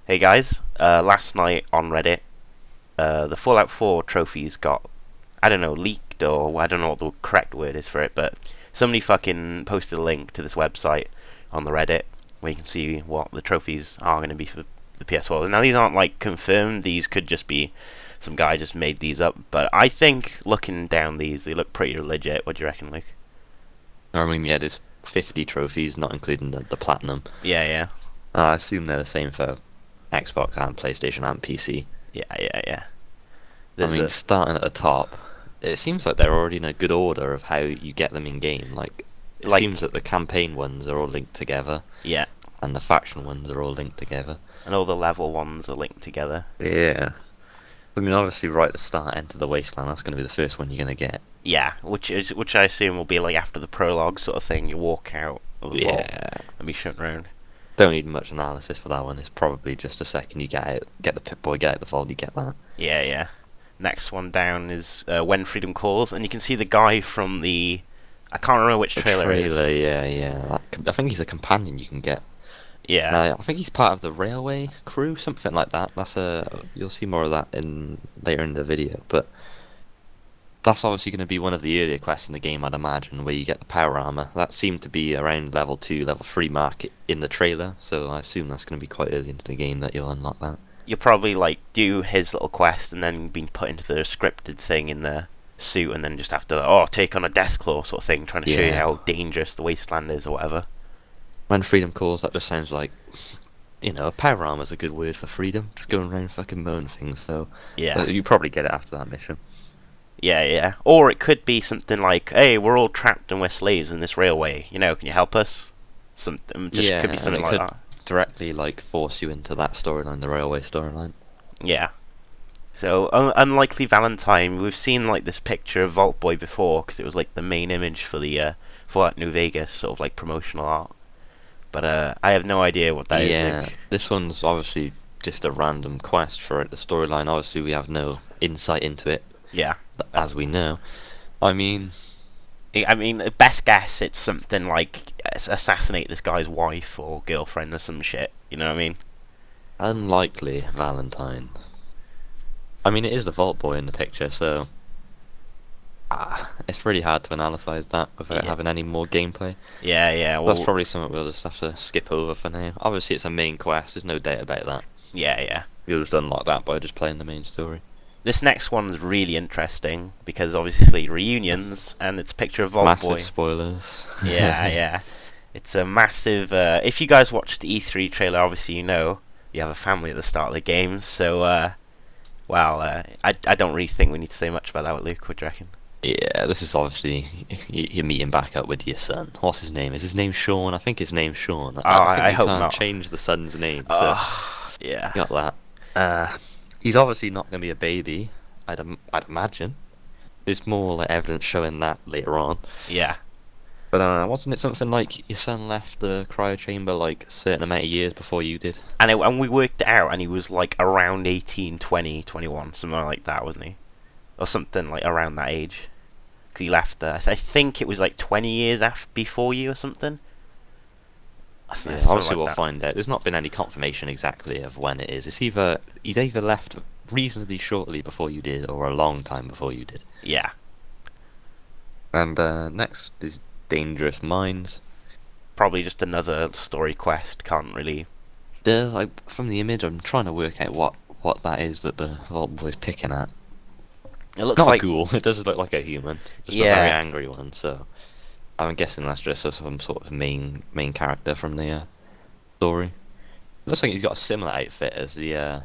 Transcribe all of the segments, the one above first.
Hey guys, last night on Reddit, the Fallout 4 trophies got, I don't know, leaked, or I don't know what the correct word is for it, but somebody fucking posted a link to this website on the Reddit where you can see what the trophies are going to be for the PS4. Now, these aren't like confirmed, these could just be some guy just made these up, but I think looking down these, they look pretty legit. What do you reckon, Luke? I mean, yeah, there's 50 trophies, not including the platinum. Yeah, yeah. I assume they're the same for Xbox and PlayStation and PC. Yeah, yeah, yeah. I There's mean, a, starting at the top, it seems like they're already in a good order of how you get them in game. Like, it seems like, that the campaign ones are all linked together, yeah, and the faction ones are all linked together. and all the level ones are linked together. Yeah. I mean, obviously, right at the start, Enter the Wasteland, that's going to be the first one you're going to get. Yeah, which I assume will be like after the prologue sort of thing. You walk out of the vault Yeah. and be shut around. Don't need much analysis for that one. It's probably just a second you get out, get the Pip-Boy, get out the vault, you get that. Yeah, yeah. Next one down is When Freedom Calls, and you can see the guy from the. I can't remember which The trailer it is. trailer, yeah, yeah. I think he's a companion you can get. Yeah, I think he's part of the railway crew, something like that. You'll see more of that in later in the video, but that's obviously going to be one of the earlier quests in the game, I'd imagine, where you get the power armor. That seemed to be around level 2, level 3 mark in the trailer, so I assume that's going to be quite early into the game that you'll unlock that. you'll probably like do his little quest and then be put into the scripted thing in the suit, and then just have to take on a death claw sort of thing, trying to show you Yeah. how dangerous the wasteland is or whatever. When freedom calls, that just sounds like, a power armor's a good word for freedom. Just going around fucking mowing things, so Yeah. you probably get it after that mission. Yeah, yeah. Or it could be something like, "Hey, we're all trapped and we're slaves in this railway. Can you help us?" Something just Yeah, could be and something it like could that. directly like force you into that storyline, the railway storyline. Yeah. So unlikely Valentine, we've seen like this picture of Vault Boy before because it was like the main image for the Fallout New Vegas sort of like promotional art. But I have no idea what that is, Yeah, Nick. this one's obviously just a random quest for it. The storyline, obviously, we have no insight into it, Yeah. as we know. I mean, I mean, best guess it's something like assassinate this guy's wife or girlfriend or some shit. You know what I mean? unlikely Valentine. I mean, it is the Vault Boy in the picture, so it's really hard to analyze that without Yeah. having any more gameplay. Yeah, yeah. That's Well, probably something we'll just have to skip over for now. Obviously, it's a main quest. There's no doubt about that. yeah, yeah. You'll just unlock that by just playing the main story. This next one's really interesting because obviously reunions, and it's a picture of Vault Massive Boy. spoilers. Yeah, yeah. It's a massive. If you guys watched the E3 trailer, obviously you have a family at the start of the game. So, I don't really think we need to say much about that, Luke. What do you reckon? Yeah, this is obviously you're meeting back up with your son. What's his name? Is his name Sean? I think his name's Sean. I think I you hope can't not. change the son's name, so Yeah, got that. He's obviously not going to be a baby. I'd imagine. There's more like evidence showing that later on. yeah. But wasn't it something like your son left the cryo chamber like a certain amount of years before you did? And we worked it out, and he was like around 18, 20, 21, something like that, wasn't he? Or something like around that age. Because he left. I think it was like 20 years before you or something. Yeah, Something obviously like we'll that. find out. There's not been any confirmation exactly of when it is. He's either left reasonably shortly before you did, or a long time before you did. Yeah. And next is Dangerous Minds. Probably just another story quest. Can't really. Like from the image, I'm trying to work out what that is that the Vault Boy's picking at. It looks Not a like. ghoul. It does look like a human, just a Yeah. very angry one. So I'm guessing that's just some sort of main character from the story. Looks like he's got a similar outfit as the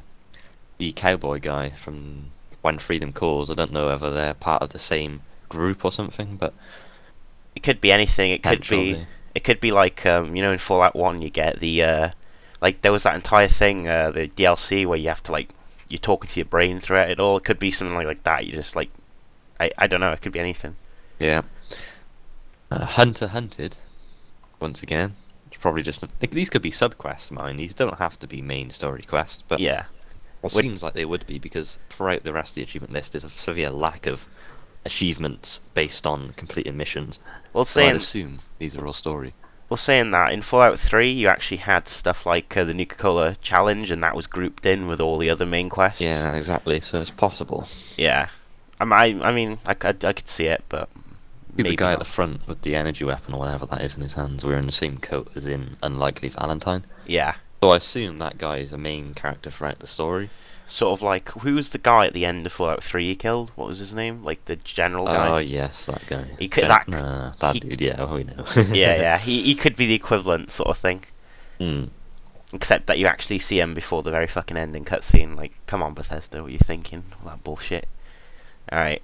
cowboy guy from When Freedom Calls. I don't know whether they're part of the same group or something, but It could be anything. potentially. It could be like in Fallout 1 you get the like there was that entire thing, the DLC where you have to like you're talking to your brain throughout it all. It could be something like that. You just like I don't know. It could be anything. Yeah. Hunter Hunted. Once again, it's probably just these could be subquests. Mine. These don't have to be main story quests, but Yeah. it seems like they would be because throughout the rest of the achievement list, there's a severe lack of achievements based on completed missions. Well, So I'd saying assume these are all story. Well, saying that, in Fallout 3, you actually had stuff like the Nuka-Cola Challenge, and that was grouped in with all the other main quests. Yeah, exactly. So it's possible. Yeah. I mean, I could see it, but See the maybe guy at the not. front with the energy weapon or whatever that is in his hands wearing the same coat as in Unlikely Valentine. Yeah. So I assume that guy is a main character throughout the story. Sort of like, who was the guy at the end of Fallout 3 you killed? What was his name? Like, the general Oh guy? yes, that guy. He could, that, That he, dude. Yeah, we know. yeah, yeah, he could be the equivalent sort of thing. Hmm. Except that you actually see him before the very fucking ending cutscene. Like, come on, Bethesda, what are you thinking? All that bullshit. Alright.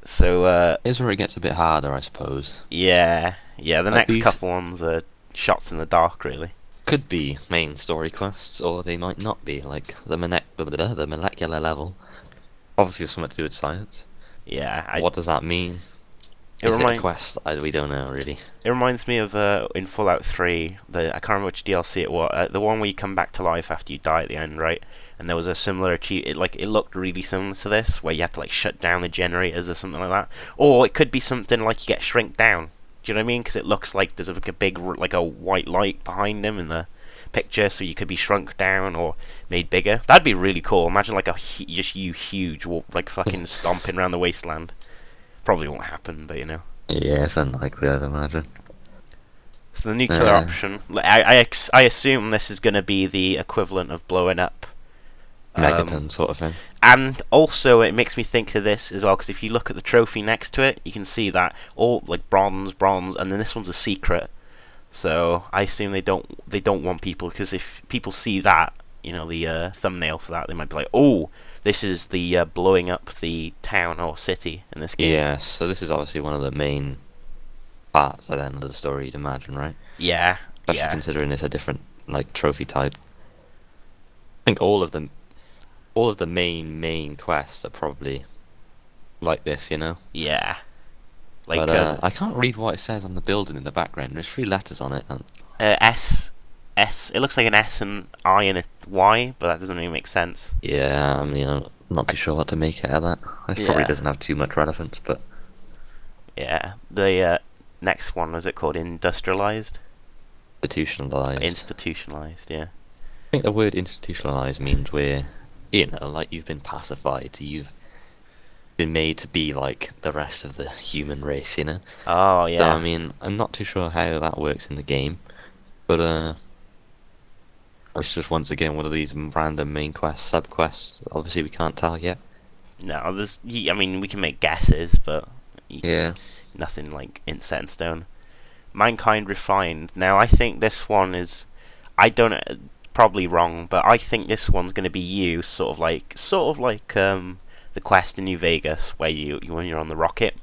So, Here's where it gets a bit harder, I suppose. yeah. Yeah, the Like next these couple ones are shots in the dark, really. could be main story quests, or they might not be. Like the molecular level. Obviously, it's something to do with science. Yeah, What does that mean? it Is it a remind, quest? We don't know really. it reminds me of in Fallout 3, I can't remember which DLC it was, the one where you come back to life after you die at the end, right? And there was a similar it looked really similar to this, where you had to like shut down the generators or something like that. Or it could be something like you get shrink down. Do you know what I mean? Because it looks like there's like a big like a white light behind him in the picture, so you could be shrunk down or made bigger. That'd be really cool. Imagine like just you huge, like fucking stomping around the wasteland. Probably won't happen, but you know. Yeah, it's unlikely, I'd imagine. So the nuclear option, I assume this is going to be the equivalent of blowing up. Megaton sort of thing. And also, it makes me think of this as well, because if you look at the trophy next to it, you can see that all like bronze, and then this one's a secret. So I assume they don't want people, because if people see that, you know, the thumbnail for that, they might be like, oh, this is the blowing up the town or city in this game. Yeah, so this is obviously one of the main parts at the end of the story, you'd imagine, right? Yeah, Especially yeah, considering it's a different like trophy type. I think all of the main quests are probably like this, you know. yeah. Like But I can't read what it says on the building in the background. There's 3 letters on it. And S. It looks like an S and I and a Y, but that doesn't really make sense. yeah, I mean, I'm not too sure what to make out of that. It probably Yeah. doesn't have too much relevance, but Yeah. The next one, was it called industrialized? institutionalized. Institutionalized. Yeah. I think the word institutionalized means where, you know, like you've been pacified, you've been made to be like the rest of the human race, you know. Oh So yeah. I mean, I'm not too sure how that works in the game, but it's just once again one of these random main quests, sub quests. Obviously, we can't tell yet. No, I mean, we can make guesses, but Yeah. nothing like set in stone. Mankind refined. Now, I think this one is. I don't. Probably wrong, but I think this one's going to be you, sort of like the quest in New Vegas, where you when you're on the rocket.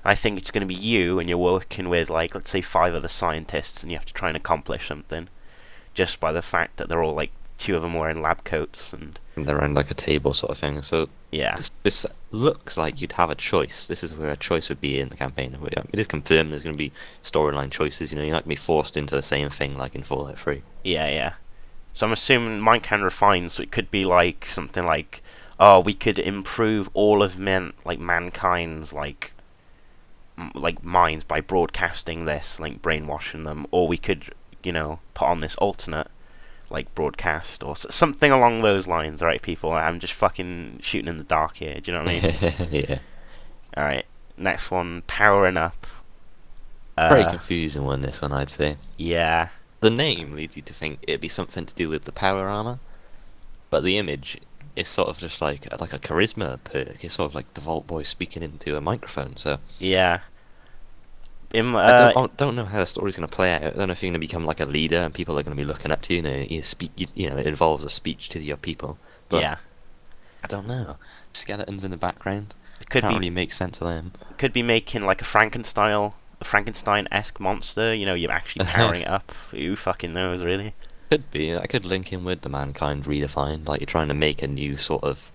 I think it's going to be you, and you're working with like, let's say, 5 other scientists, and you have to try and accomplish something. Just by the fact that they're all like 2 of them wearing lab coats, and And they're around like a table sort of thing. So yeah, this looks like you'd have a choice. This is where a choice would be in the campaign. It is confirmed there's going to be storyline choices. You know, you're not going to be forced into the same thing like in Fallout 3. yeah, yeah. So I'm assuming Mankind refined, so it could be like something like, oh, we could improve all of mankind's like minds by broadcasting this, like brainwashing them, or we could, you know, put on this alternate like broadcast or something along those lines. All right, people, I'm just fucking shooting in the dark here. Do you know what I mean? Yeah. All right, next one, powering up. Very confusing one, this one, I'd say. Yeah, The name leads you to think it'd be something to do with the power armor, but the image is sort of just like a charisma perk. It's sort of like the Vault Boy speaking into a microphone. So yeah. I don't know how the story's going to play out. I don't know if you're going to become like a leader and people are going to be looking up to you. You know, it involves a speech to your people. But yeah. I don't know. Skeletons in the background. It could Can't be really make sense of them. could be making like a Frankenstein-esque monster. You know, you're actually powering it up. Who fucking knows, really? Could be. I could link in with the Mankind redefined. Like you're trying to make a new sort of,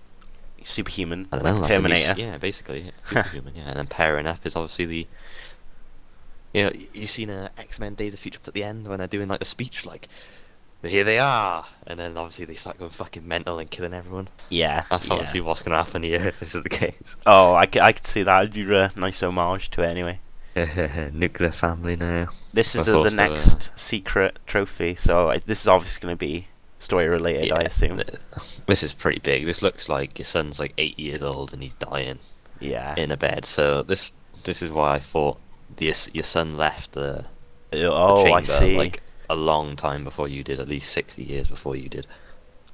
Superhuman, I don't like know, like Terminator. yeah, basically superhuman. Yeah, and then pairing up is obviously the. You know, you've seen X-Men Days of Future at the end when they're doing like the speech, like, here they are, and then obviously they start going fucking mental and killing everyone. Yeah, That's yeah. obviously what's going to happen here if this is the case. Oh, I could see that. It'd be a nice homage to it anyway. Nuclear family now. This is That's the also next secret trophy, so this is obviously going to be story related, I yeah. assume. This is pretty big. This looks like your son's like 8 years old and he's dying Yeah. in a bed. So this is why I thought your son left the Oh, I chamber see. like a long time before you did, at least 60 years before you did.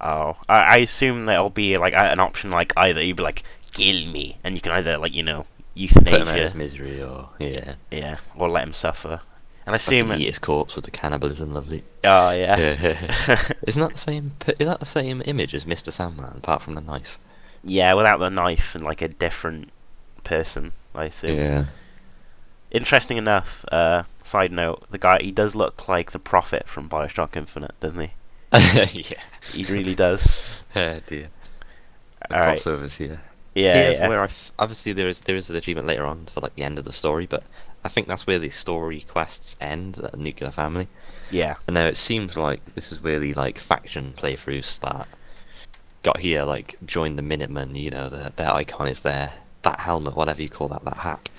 Oh, I assume there'll be like an option like either you'd be like kill me, and you can either like Put him out of his euthanasia, misery, or yeah, yeah, or let him suffer. And I fucking assume, eat his corpse with the cannibalism, lovely. oh yeah, Isn't that the same? Is that the same image as Mr. Sandman, apart from the knife? yeah, without the knife and like a different person, I assume. Yeah. Interesting enough, side note, the guy he does look like the Prophet from Bioshock Infinite, doesn't he? Yeah. He really does. Oh dear. The All right, crossovers here. yeah, Here's yeah, where obviously there is an achievement later on for like the end of the story, but I think that's where the story quests end at the nuclear family. yeah. And now it seems like this is where the like faction playthroughs start. Got here, like join the Minutemen. You know, their icon is there. That helmet, whatever you call that hat.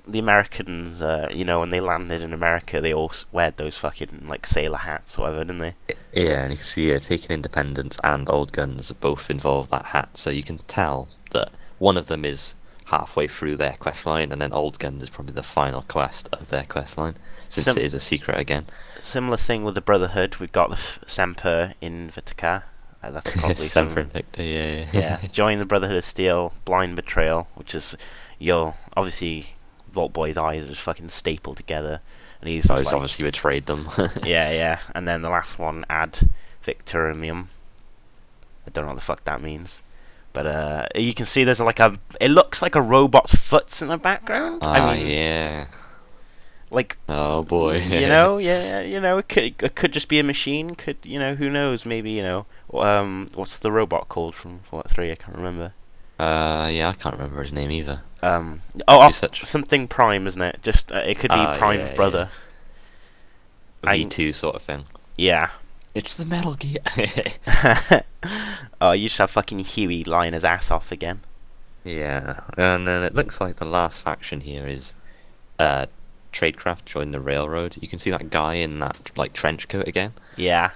The Americans, when they landed in America, they all wear those fucking like sailor hats, or whatever, didn't they? Yeah, and you can see Taking Independence and Old Guns both involve that hat, so you can tell that one of them is halfway through their quest line, and then Old Guns is probably the final quest of their quest line, since it is a secret again. Similar thing with the Brotherhood. We've got the Semper Invitica. That's probably Semper some. Invicta, yeah. Yeah, join the Brotherhood of Steel. Blind Betrayal, which is you'll obviously Vault Boy's eyes are just fucking stapled together, and he's Oh, just he's like, obviously betrayed them. yeah, yeah. And then the last one, Ad Victorium. I don't know what the fuck that means. But you can see there's like it looks like a robot's foot's in the background. I mean, yeah. like, Oh boy. yeah, it could just be a machine. Could, who knows? Maybe, what's the robot called from Fallout 3? I can't remember. Yeah, I can't remember his name either. Something Prime, isn't it? Just it could be Prime's yeah, brother. V2 sort of thing. Yeah. It's the Metal Gear. Oh, you just have fucking Huey lying his ass off again. Yeah, and then it looks like the last faction here is Tradecraft join the railroad. You can see that guy in that like trench coat again. Yeah.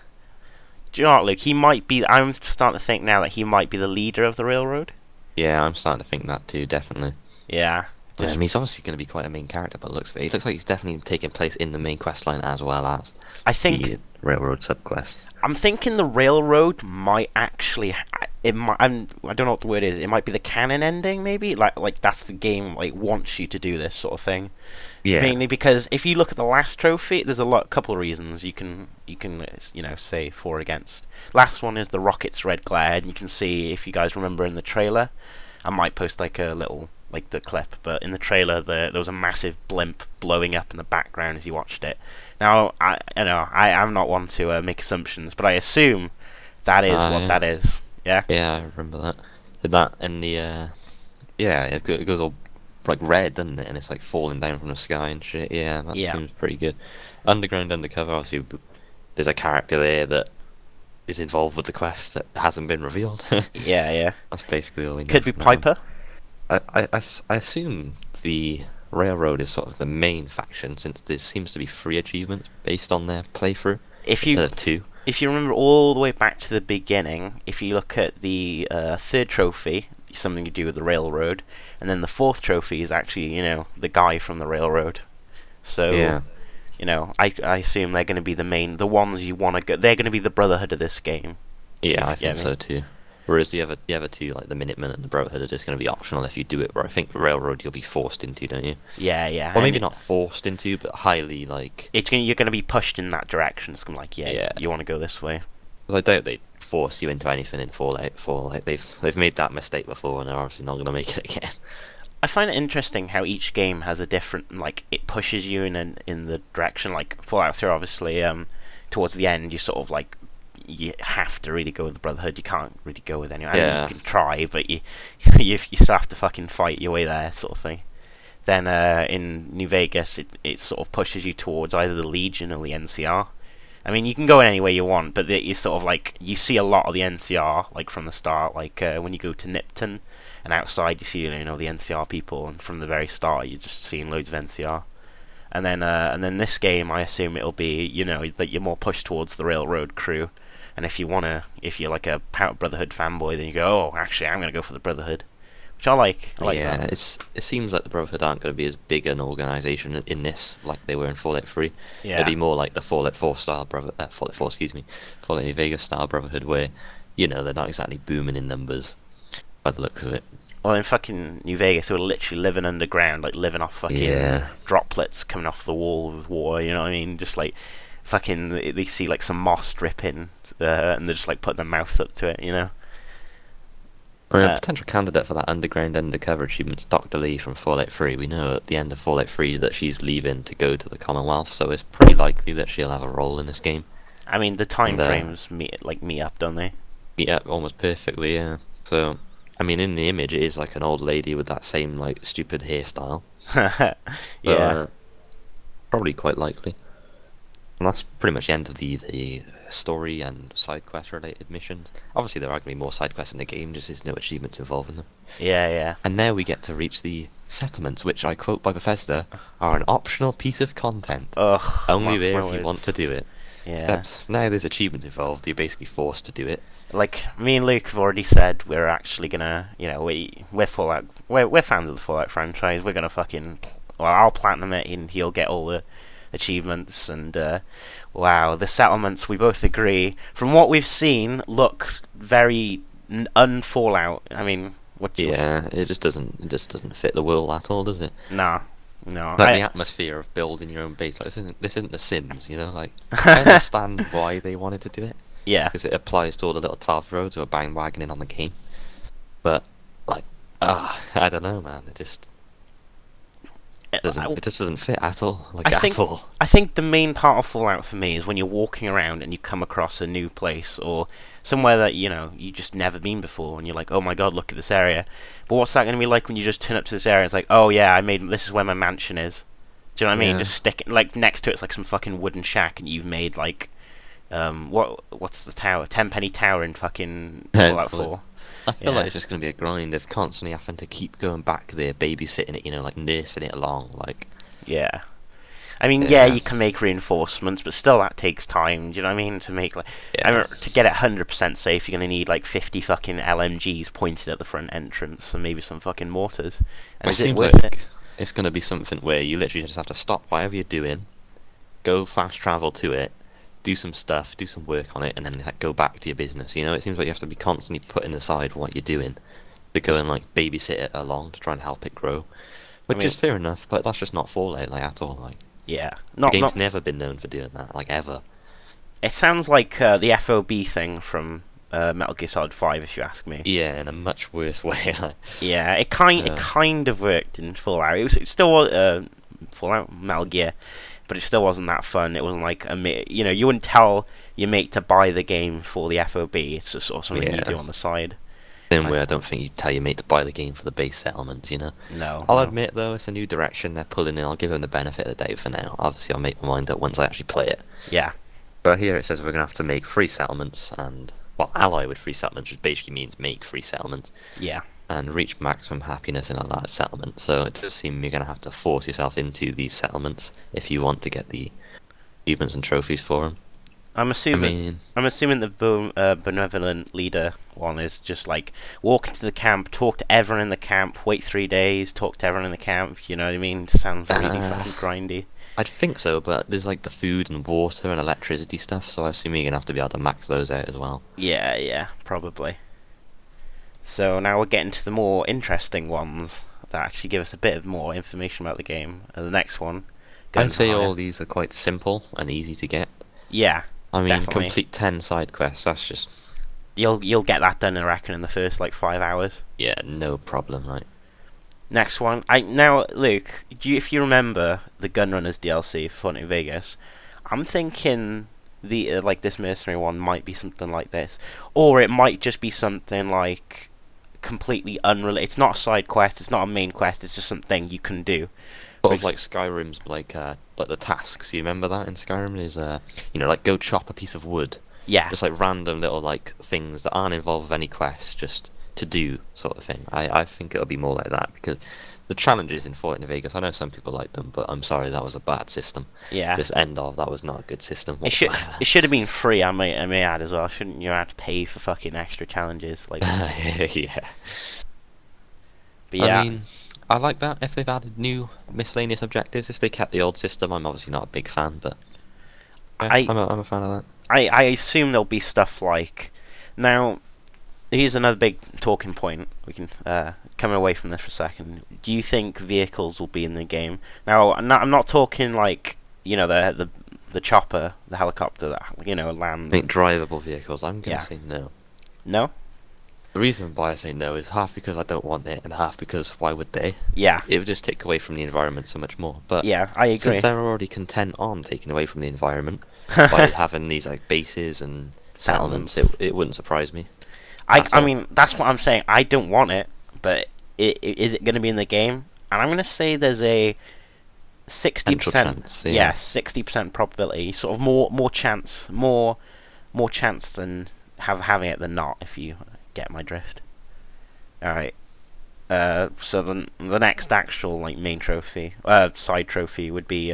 Do you know what, Luke? He might be. I'm starting to think now that he might be the leader of the railroad. Yeah, I'm starting to think that too, definitely. Yeah. He's obviously going to be quite a main character, but looks he looks like he's definitely taking place in the main quest line as well as I think the railroad subquest. I'm thinking the railroad might actually. I don't know what the word is. It might be the canon ending, maybe. Like that's the game like wants you to do this sort of thing. Yeah. Mainly because if you look at the last trophy, there's couple of reasons you can say for or against. Last one is the rocket's red glare, and you can see if you guys remember in the trailer. I might post like a little like the clip, but in the trailer there was a massive blimp blowing up in the background as you watched it. Now I'm not one to make assumptions, but I assume that is what that is. Yeah. Yeah, I remember that. That and the it goes all like red, doesn't it? And it's like falling down from the sky and shit. Yeah, that seems pretty good. Underground Undercover, obviously, there's a character there that is involved with the quest that hasn't been revealed. Yeah. That's basically all we know. Could be Piper. I assume the Railroad is sort of the main faction, since there seems to be 3 achievements based on their playthrough instead of 2. If you remember all the way back to the beginning, if you look at the 3rd trophy, something to do with the railroad, and then the 4th trophy is actually, the guy from the railroad. So, yeah. I assume they're going to be the ones you want to go. They're going to be the Brotherhood of this game. Yeah, I think so too. Whereas the other two, like the Minutemen and the Brotherhood, are just going to be optional if you do it. Where I think Railroad you'll be forced into, don't you? Yeah. Well, maybe not forced into, but highly like. You're going to be pushed in that direction. It's going to you want to go this way. Well, I doubt they force you into anything in Fallout 4. Like they've made that mistake before, and they're obviously not going to make it again. I find it interesting how each game has a different, it pushes you in the direction. Like Fallout 3, obviously, towards the end, you sort of you have to really go with the Brotherhood. You can't really go with anyone. Yeah. I mean, you can try, but you still have to fucking fight your way there, sort of thing. Then in New Vegas, it sort of pushes you towards either the Legion or the NCR. I mean, you can go any way you want, but you sort of you see a lot of the NCR from the start. When you go to Nipton, and outside you see the NCR people, and from the very start you're just seeing loads of NCR. And then this game, I assume it'll be, you know, that you're more pushed towards the Railroad Crew. And if you're like a Brotherhood fanboy, then you go, oh, actually, I'm gonna go for the Brotherhood, which I like. I like Yeah, that. it seems like the Brotherhood aren't going to be as big an organisation in this like they were in Fallout 3. It'll Yeah. be more like the Fallout 4 style Fallout 4, excuse me, Fallout New Vegas style Brotherhood, where they're not exactly booming in numbers by the looks of it. Well, in fucking New Vegas, they were literally living underground, like living off fucking Yeah. droplets coming off the wall with water. You know what I mean? Just like fucking, they see like some moss dripping, and they're just like putting their mouth up to it. You know? I mean, a Uh, potential candidate for that underground undercover achievement's Dr. Lee from Fallout 3. We know at the end of Fallout 3 that she's leaving to go to the Commonwealth, so it's pretty likely that she'll have a role in this game. I mean, the time And, frames meet up, don't they? Yeah, almost perfectly, yeah. So, I mean, in the image, it is like an old lady with that same, like, stupid hairstyle. So, Yeah. probably quite likely. And that's pretty much the end of the story and side quest related missions. Obviously, there are going to be more side quests in the game, just there's no achievements involved in them. Yeah, yeah. And now we get to reach the settlements, which I quote by Bethesda are an optional piece of content. Ugh. Only my there if you words. want to do it. Yeah. Except now there's achievements involved, you're basically forced to do it. Like me and Luke have already said, we're actually gonna, you know, we're fans of the Fallout franchise. We're gonna fucking, well, I'll platinum it, and he'll get all the achievements. And wow, the settlements, we both agree, from what we've seen, look very un-Fallout. I mean, Yeah, it just doesn't fit the world at all, does it? nah, no. Like the atmosphere of building your own base. Like this isn't The Sims, Like I understand why they wanted to do it Yeah. because it applies to all the little 12-year-olds who are bandwagoning on the game. But like, I don't know, man. It just doesn't fit at all. Like I think at all. I think the main part of Fallout for me is when you're walking around and you come across a new place or somewhere that you just never been before, and you're like, oh my god, look at this area. But what's that going to be like when you just turn up to this area? And it's like, oh yeah, this is where my mansion is. Do you know what I mean? Yeah. Just stick it, like next to it's like some fucking wooden shack, and you've made like what's the tower? Tenpenny Tower in fucking Fallout 4. I feel Yeah. like it's just gonna be a grind of constantly having to keep going back there, babysitting it, like nursing it along, like. Yeah. I mean, Yeah. you can make reinforcements, but still that takes time. Do you know what I mean? To make I Yeah. mean, to get it 100% safe, you're gonna need like 50 fucking LMGs pointed at the front entrance, and maybe some fucking mortars. And It is it seems worth like it? it's gonna be something where you literally just have to stop whatever you're doing, go fast travel to it, do some stuff, do some work on it, and then like, go back to your business. It seems like you have to be constantly putting aside what you're doing to go and like babysit it along to try and help it grow, which mean- is fair enough. But that's just not Fallout like at all. Like Yeah. the Not game's not. never been known for doing that, like ever. It sounds like the FOB thing from Metal Gear Solid 5, if you ask me. Yeah, in a much worse way. Like, Yeah, it Yeah. kind of worked in Fallout. It still was Fallout Metal Gear, but it still wasn't that fun. It wasn't like you wouldn't tell your mate to buy the game for the FOB. It's just sort of something you Yeah. do on the side. same way I don't think you tell your mate to buy the game for the base settlements. No. I'll no. admit though, it's a new direction they're pulling in. I'll give them the benefit of the doubt for now. Obviously, I'll make my mind up once I actually play it. Yeah. But here it says we're gonna have to make free settlements and ally with free settlements, which basically means make free settlements Yeah. and reach maximum happiness in a large settlement. So it does seem you're gonna have to force yourself into these settlements if you want to get the achievements and trophies for them. I'm I assuming. mean, I'm assuming the benevolent leader one is just like walk into the camp, talk to everyone in the camp, wait 3 days, talk to everyone in the camp. You know what I mean? Sounds really fucking grindy. I'd think so, but there's like the food and water and electricity stuff, so I assume you're gonna have to be able to max those out as well. Yeah, probably. So now we're getting to the more interesting ones that actually give us a bit of more information about the game. The next one, I'd say Gunfire. all these are quite simple and easy to get. Yeah, I mean, definitely. complete 10 side quests, that's just, You'll get that done, I reckon, in the first like 5 hours. yeah, no problem, like. Next one, Luke, if you remember the Gunrunners DLC for Fallout New Vegas, I'm thinking the like this mercenary one might be something like this, or it might just be something like completely unrelated. It's not a side quest, it's not a main quest, it's just something you can do. Sort Which- of like Skyrim's, like the tasks, you remember that in Skyrim? Is, like go chop a piece of wood. Yeah, Just like random little like things that aren't involved with any quest, just to do sort of thing. I think it'll be more like that because the challenges in Fallout New Vegas, I know some people like them, but I'm sorry, that was a bad system. Yeah. This end of, that was not a good system It should whatsoever. it should have been free. I may add as well. Shouldn't you have to pay for fucking extra challenges? Like, Yeah. but yeah, I mean, I like that if they've added new miscellaneous objectives. If they kept the old system, I'm obviously not a big fan, but yeah, I I'm a fan of that. I assume there'll be stuff like now. Here's another big talking point. We can come away from this for a second. Do you think vehicles will be in the game? Now, I'm not talking like the chopper, the helicopter that I lands. think drivable vehicles, I'm gonna Yeah. say no. No. The reason why I say no is half because I don't want it, and half because why would they? Yeah. It would just take away from the environment so much more. But Yeah, I agree. since they're already content on taking away from the environment by having these like bases and settlements, it wouldn't surprise me. I mean, that's what I'm saying. I don't want it, but is it going to be in the game? And I'm going to say there's a 60%. Chance, yeah. Yeah, 60% probability. Sort of more chance, more chance than having it than not. If you get my drift. All right. So the next actual like main trophy, side trophy would be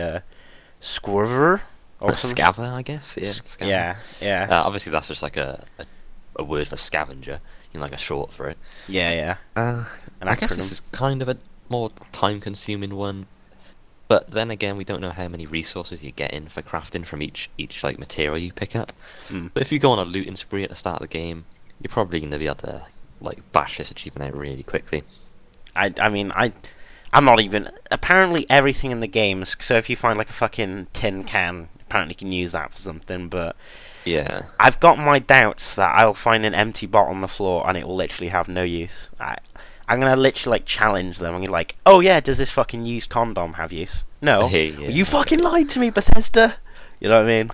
Squirver or something. Scava, I guess. Yeah. Scava. Yeah. Obviously, that's just like a word for scavenger, like a short for it. Yeah. An I guess acronym. this is kind of a more time-consuming one, but then again, we don't know how many resources you get in for crafting from each like material you pick up. Mm. But if you go on a looting spree at the start of the game, you're probably going to be able to like bash this achievement out really quickly. I mean, I'm not even. Apparently, everything in the game. So if you find like a fucking tin can, apparently you can use that for something. But Yeah. I've got my doubts that I'll find an empty bottle on the floor and it will literally have no use. I'm gonna literally like challenge them. I'm gonna be like, oh yeah, does this fucking used condom have use? No. Yeah. You fucking lied to me, Bethesda. You know what I mean?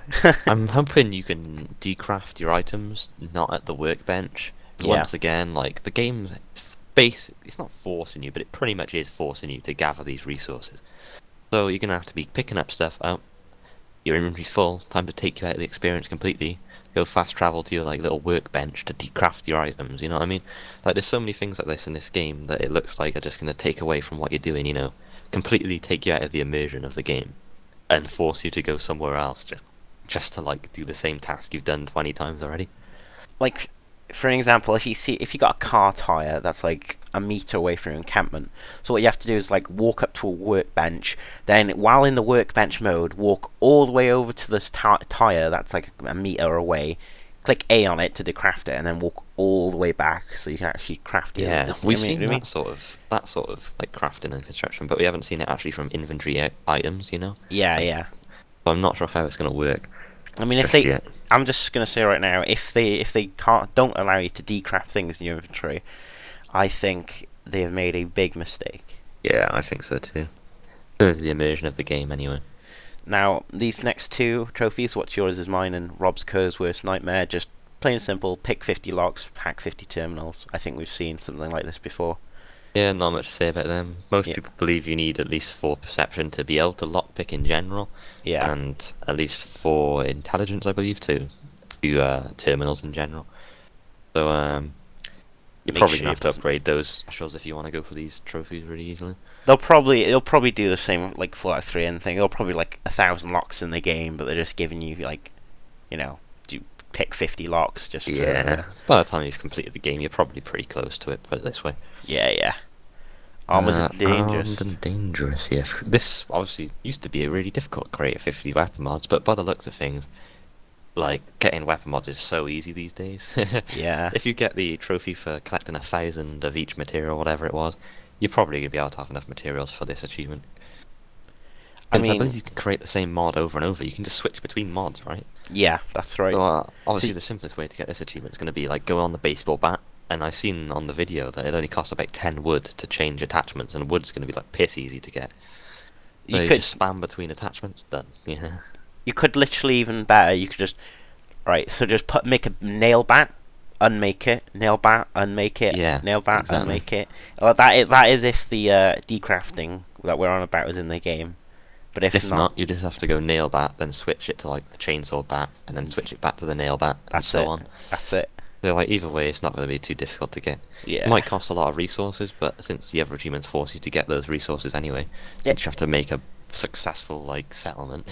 I'm hoping you can decraft your items not at the workbench. Yeah. Once again, like the game's it's not forcing you, but it pretty much is forcing you to gather these resources. So you're gonna have to be picking up stuff out. Your inventory's full. Time to take you out of the experience completely. Go fast travel to your like little workbench to decraft your items. You know what I mean? Like there's so many things like this in this game that it looks like are just gonna take away from what you're doing. Completely take you out of the immersion of the game, and force you to go somewhere else just to like do the same task you've done 20 times already. Like, for an example, if you got a car tire that's like a meter away from your encampment, so what you have to do is like walk up to a workbench, then while in the workbench mode, walk all the way over to this tire that's like a meter away, click A on it to decraft it, and then walk all the way back so you can actually craft it. Yeah, It's- we've I mean- seen I mean- that sort of like crafting and construction, but we haven't seen it actually from inventory items. Yeah. So I'm not sure how it's going to work. I mean, if just they, yet. I'm just gonna say right now, if they don't allow you to decraft things in your inventory, I think they have made a big mistake. Yeah, I think so too. The immersion of the game, anyway. Now, these next two trophies, what's yours is mine, and Rob's Kerr's worst nightmare, just plain and simple, pick 50 locks, hack 50 terminals. I think we've seen something like this before. Yeah, not much to say about them. Most Yeah. people believe you need at least 4 perception to be able to lockpick in general, Yeah. and at least 4 intelligence, I believe, to do terminals in general. So you're Make probably sure gonna it have to doesn't- upgrade those specials if you want to go for these trophies really easily. They'll probably do the same like Fallout 3 and thing. They'll probably like 1,000 locks in the game, but they're just giving you like, do pick 50 locks just for, Yeah. By the time you've completed the game, you're probably pretty close to it. Put it this way. yeah. Armored and dangerous. Armed and dangerous. Yeah. This obviously used to be a really difficult to create 50 weapon mods, but by the looks of things, like getting weapon mods is so easy these days. Yeah. If you get the trophy for collecting 1,000 of each material, whatever it was, you're probably gonna be able to have enough materials for this achievement. I And I mean, believe you can create the same mod over and over. You can just switch between mods, right? yeah, that's right. So obviously See- the simplest way to get this achievement is going to be like go on the baseball bat, and I've seen on the video that it only costs about 10 wood to change attachments, and wood's going to be like piss easy to get. So You you could just spam between attachments, done. Yeah. you could literally even better. You could just so just make a nail bat, unmake it, nail bat, unmake it, Yeah, nail bat, exactly. unmake it. Well, that is if the decrafting that we're on about is in the game. But if, If not, you just have to go nail bat, then switch it to like the chainsaw bat, and then switch it back to the nail bat, and that's so it. on. That's it. So like either way, it's not going to be too difficult to get. It Yeah. might cost a lot of resources, but since the other achievements force you to get those resources anyway, Yeah. since you have to make a successful like settlement,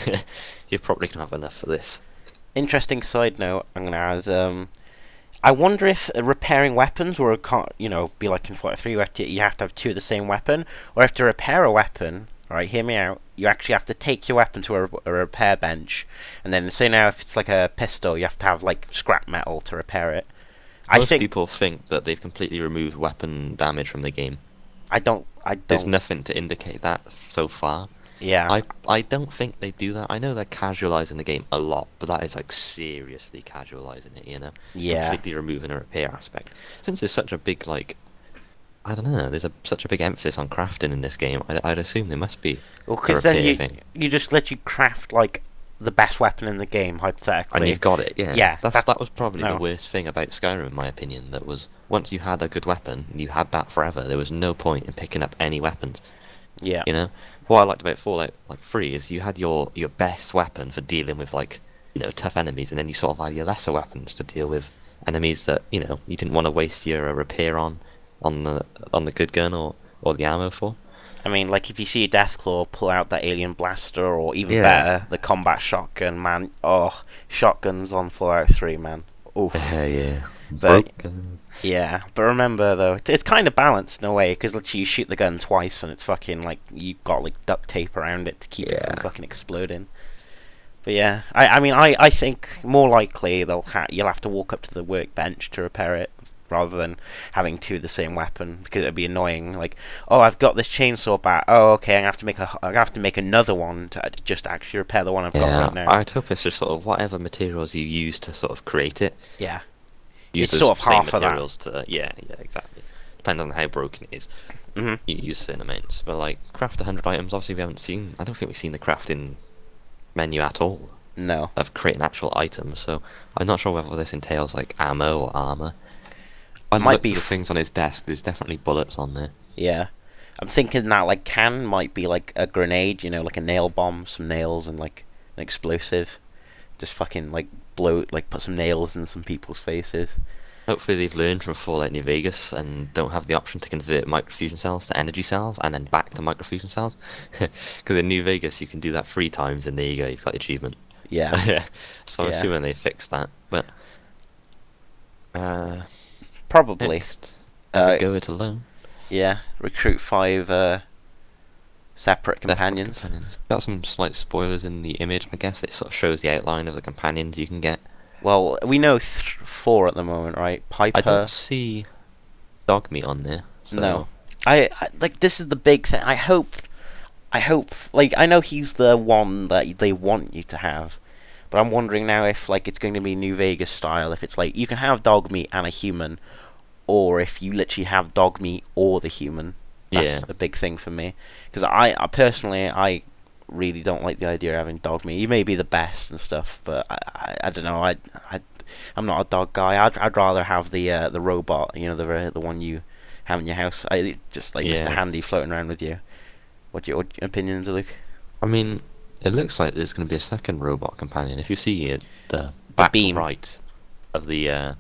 you're probably gonna have enough for this. Interesting side note. I'm gonna add. I wonder if repairing weapons will, be like in Fallout 3, where you have to have two of the same weapon, or if to repair a weapon. All right, hear me out. You actually have to take your weapon to a repair bench, and then say now if it's like a pistol, you have to have like scrap metal to repair it. I Most think people think that they've completely removed weapon damage from the game. I don't. I There's don't. nothing to indicate that so far. Yeah. I don't think they do that. I know they're casualizing the game a lot, but that is like seriously casualizing it, you know? Yeah. Completely removing a repair aspect. Since there's such a big like I don't know, there's such a big emphasis on crafting in this game, I'd assume there must be Well, a because then repair you thing. you just let you craft like the best weapon in the game hypothetically. And you've got it, yeah. Yeah. That was probably the No. worst thing about Skyrim, in my opinion. That was once you had a good weapon, you had that forever. There was no point in picking up any weapons. Yeah. You know, what I liked about Fallout like 3 is you had your best weapon for dealing with like tough enemies, and then you sort of had your lesser weapons to deal with enemies that you didn't want to waste your repair on the good gun or the ammo for. I mean, like if you see a Deathclaw pull out that alien blaster, or even Yeah. better, the combat shotgun, man. Oh, shotguns on Fallout 3, man. Oof. Yeah. But Broken. yeah, but remember though, it's kind of balanced in a way because literally you shoot the gun twice and it's fucking like you got like duct tape around it to keep it from Yeah. fucking exploding. But yeah, I think more likely you'll have to walk up to the workbench to repair it rather than having two of the same weapon because it'd be annoying. Like, oh, I've got this chainsaw back. Oh, okay, I'm gonna have to make another one to just actually repair the one I've got Yeah, right now. I'd hope it's just sort of whatever materials you use to sort of create it. Yeah, Use it's those sort of same half of that. materials to yeah, exactly. Depending on how broken it is, Hmm. you use certain amounts. But like craft 100 items, obviously we haven't seen. I don't think we've seen the crafting menu at all No, of creating actual items. So I'm not sure whether this entails like ammo or armor. By the Might looks be of the things on his desk, there's definitely bullets on there. yeah. I'm thinking that like can might be like a grenade, like a nail bomb, some nails and like an explosive. Just fucking like put some nails in some people's faces. Hopefully they've learned from Fallout New Vegas and don't have the option to convert microfusion cells to energy cells and then back to microfusion cells. Because in New Vegas you can do that 3 times and there you go, you've got the achievement. Yeah, So I'm Yeah. assuming they fixed that. But probably. next, Uh, go it alone. Yeah, recruit 5 separate Separate companions. Got some slight spoilers in the image, I guess. It sort of shows the outline of the companions you can get. Well, we know 4 at the moment, right? I Piper. don't see dog meat on there. So No. I like this is the big thing. I hope like I know he's the one that they want you to have, but I'm wondering now if like it's going to be New Vegas style. If it's like you can have dog meat and a human, or if you literally have dog meat or the human. That's Yeah. a big thing for me because I personally I really don't like the idea of having dog meat. He may be the best and stuff, but I don't know. I'm not a dog guy. I'd rather have the robot. The one you have in your house. I just like Mr. Yeah. Handy floating around with you. What your opinions, Luke? I mean, it looks like there's going to be a second robot companion. If you see the back beam. right of the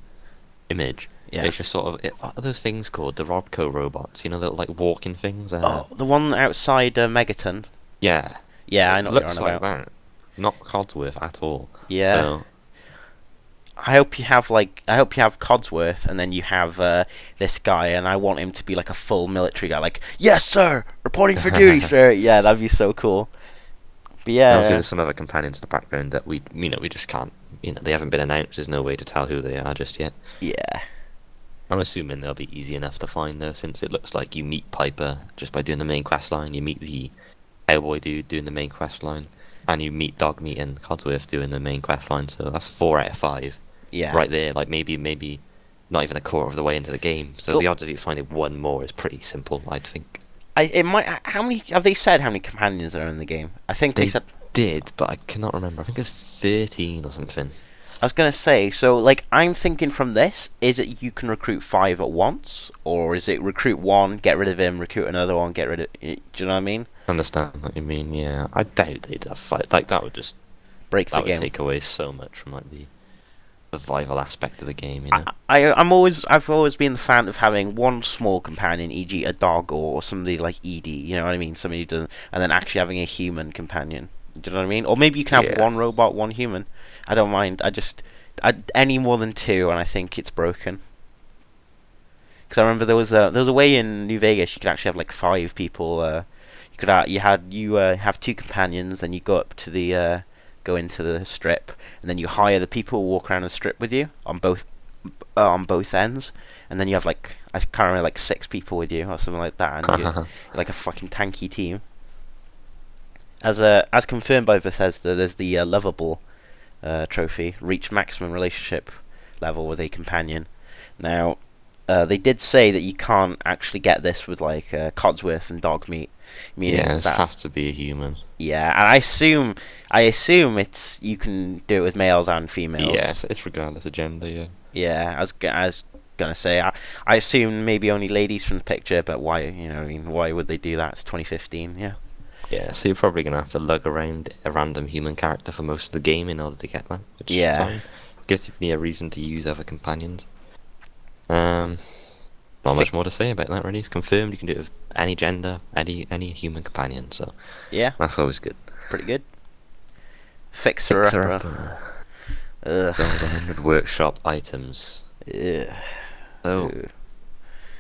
image, Yeah. it's just sort of what are those things called? The Robco robots, little like walking things. Oh, the one outside Megaton. Yeah, Yeah, I it know what you're looks on like about. that. Not Codsworth at all. Yeah. So, I hope you have Codsworth, and then you have this guy, and I want him to be like a full military guy, like yes sir, reporting for duty, sir. Yeah, that'd be so cool. But and obviously yeah, there's some other companions in the background that we just can't. They haven't been announced. There's no way to tell who they are just yet. yeah, I'm assuming they'll be easy enough to find though, since it looks like you meet Piper just by doing the main quest line. You meet the cowboy dude doing the main quest line, and you meet Dogmeat and Codsworth doing the main quest line. So that's 4 out of 5 yeah. right there. Like maybe not even a quarter of the way into the game. So Well- the odds of you finding one more is pretty simple, I'd think. It might. How many have they said? How many companions are in the game? I think they They said. did, but I cannot remember. I think it's 13 or something. I was gonna say. So, like, I'm thinking from this: is it you can recruit 5 at once, or is it recruit one, get rid of him, recruit another one, get rid of? Do you know what I mean? Understand what you mean? Yeah, I doubt they'd have fight like that. Would just Break the that would game. take away so much from like the survival aspect of the game, you know. I've always been the fan of having one small companion, e.g., a dog or somebody like Edie. You know what I mean? Somebody who does, and then actually having a human companion. Do you know what I mean? Or maybe you can have Yeah. one robot, one human. I don't mind. Any more than two, and I think it's broken. Because I remember there was a way in New Vegas you could actually have like five people. You have two companions, and you go into the strip, and then you hire the people who walk around the strip with you on both ends, and then you have like I can't remember like six people with you or something like that, and you're like a fucking tanky team. As confirmed by Bethesda, there's the lovable trophy, reach maximum relationship level with a companion. Now, they did say that you can't actually get this with like Codsworth and Dogmeat, meaning Yeah, this that has to be a human. yeah, and I assume it's you can do it with males and females. Yeah, it's regardless of gender, yeah. Yeah, I was gonna say I assume maybe only ladies from the picture, but why I mean why would they do that? It's 2015, yeah. Yeah, so you're probably gonna have to lug around a random human character for most of the game in order to get that, which is Yeah. fine. Gives me a reason to use other companions. Um, Not much more to say about that really. It's confirmed you can do it with any gender, any human companion, so Yeah, that's always good. pretty good. Fixer upper. Upper. Ugh. Build 100 workshop items. Ugh. Oh, Ugh.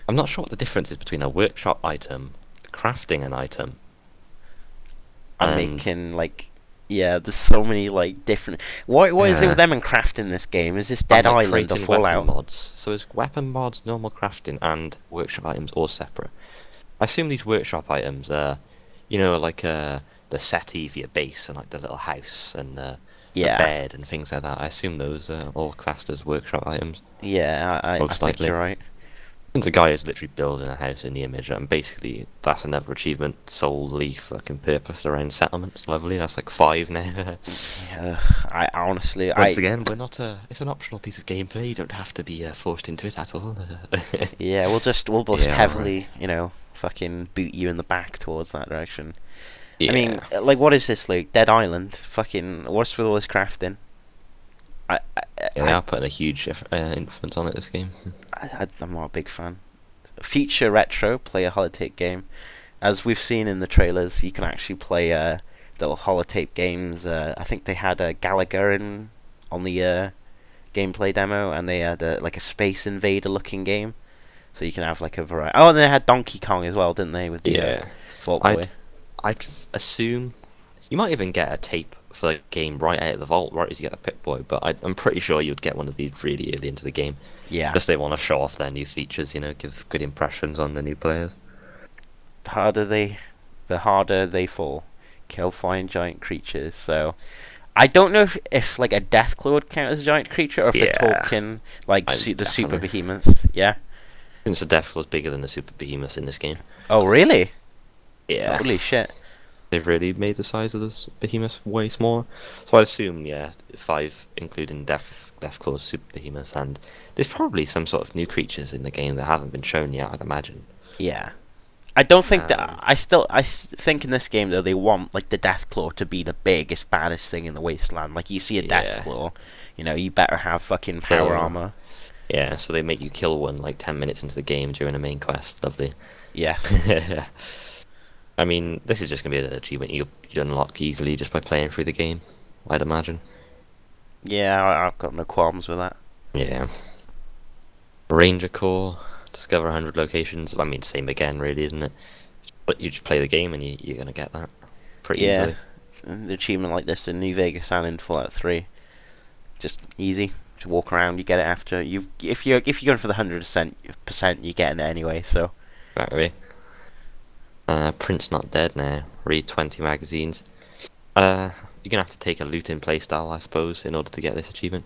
I'm not sure what the difference is between a workshop item, crafting an item, I'm and making like yeah. There's so many like different. What is it Yeah. with them and crafting this game? Is this and, Dead like, Island or creating Fallout? weapon mods. So is weapon mods, normal crafting, and workshop items all separate? I assume these workshop items are, like the settee for your base and like the little house and the Yeah, bed and things like that. I assume those are all classed as workshop items. yeah. I Most think likely. you're right. Since a guy is literally building a house in the image, and basically that's another achievement solely fucking purpose around settlements. Lovely, that's like 5 now. Yeah, I honestly, Once again, we're not it's an optional piece of gameplay. You don't have to be forced into it at all. yeah, we'll just Yeah, heavily, fucking boot you in the back towards that direction. Yeah. I mean, like, what is this, Luke? Dead Island? Fucking, what's with all this crafting? Yeah, they are putting a huge influence on it, this game. I'm not a big fan. Future retro, play a holotape game. As we've seen in the trailers, you can actually play little holotape games. I think they had Gallagher on the gameplay demo, and they had like a Space Invader looking game. So you can have like a variety. Oh, and they had Donkey Kong as well, didn't they? With the Vault Boy. I'd assume you might even get a tape for the game right out of the vault, right as you get a Pip-Boy, but I'm pretty sure you'd get one of these really early into the game. Yeah. Just they want to show off their new features, give good impressions on the new players. The harder they fall. Kill flying giant creatures. So I don't know if like a Deathclaw would count as a giant creature, or if Yeah. they're talking like the super Definitely. behemoths. Yeah. Since the Death was bigger than the Super Behemoths in this game. Oh really? Yeah. Holy shit. They've really made the size of the Behemoths way smaller. So I'd assume, 5, including Deathclaw's Super Behemoths, and there's probably some sort of new creatures in the game that haven't been shown yet, I'd imagine. Yeah. I don't think that. Um, Think in this game though they want like the Deathclaw to be the biggest, baddest thing in the wasteland. Like you see a Yeah. Deathclaw, you better have fucking power Kill. armor. Yeah, so they make you kill one like 10 minutes into the game during a main quest. Lovely. Yes. I mean, this is just going to be an achievement you unlock easily just by playing through the game, I'd imagine. Yeah, I've got no qualms with that. Yeah. Ranger Corps, discover 100 locations. I mean, same again, really, isn't it? But you just play the game and you're going to get that pretty Yeah. easily. The achievement like this in New Vegas and in Fallout 3, just easy. Just walk around, you get it after if you're going for the 100%, you're getting it anyway. So Exactly. Prince not dead now. Read 20 magazines. You're gonna have to take a loot-in playstyle, I suppose, in order to get this achievement.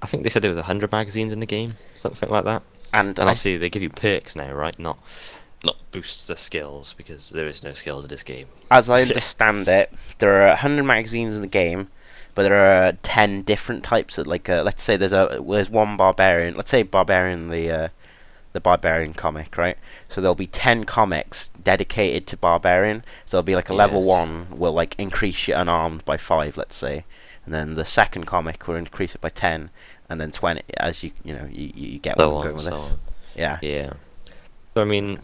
I think they said there was 100 magazines in the game, something like that. and And obviously they give you perks now, right? Not boosts the skills, because there is no skills in this game. as I understand it, there are 100 magazines in the game, but there are 10 different types of like. Let's say there's one barbarian. Let's say barbarian the barbarian comic, right? So there'll be 10 comics dedicated to barbarian. So there'll be like a level Yes. 1 will like increase your unarmed by 5, let's say, and then the second comic will increase it by 10, and then 20 as you get where So I'm going on, with so this. on. Yeah. Yeah. So I mean,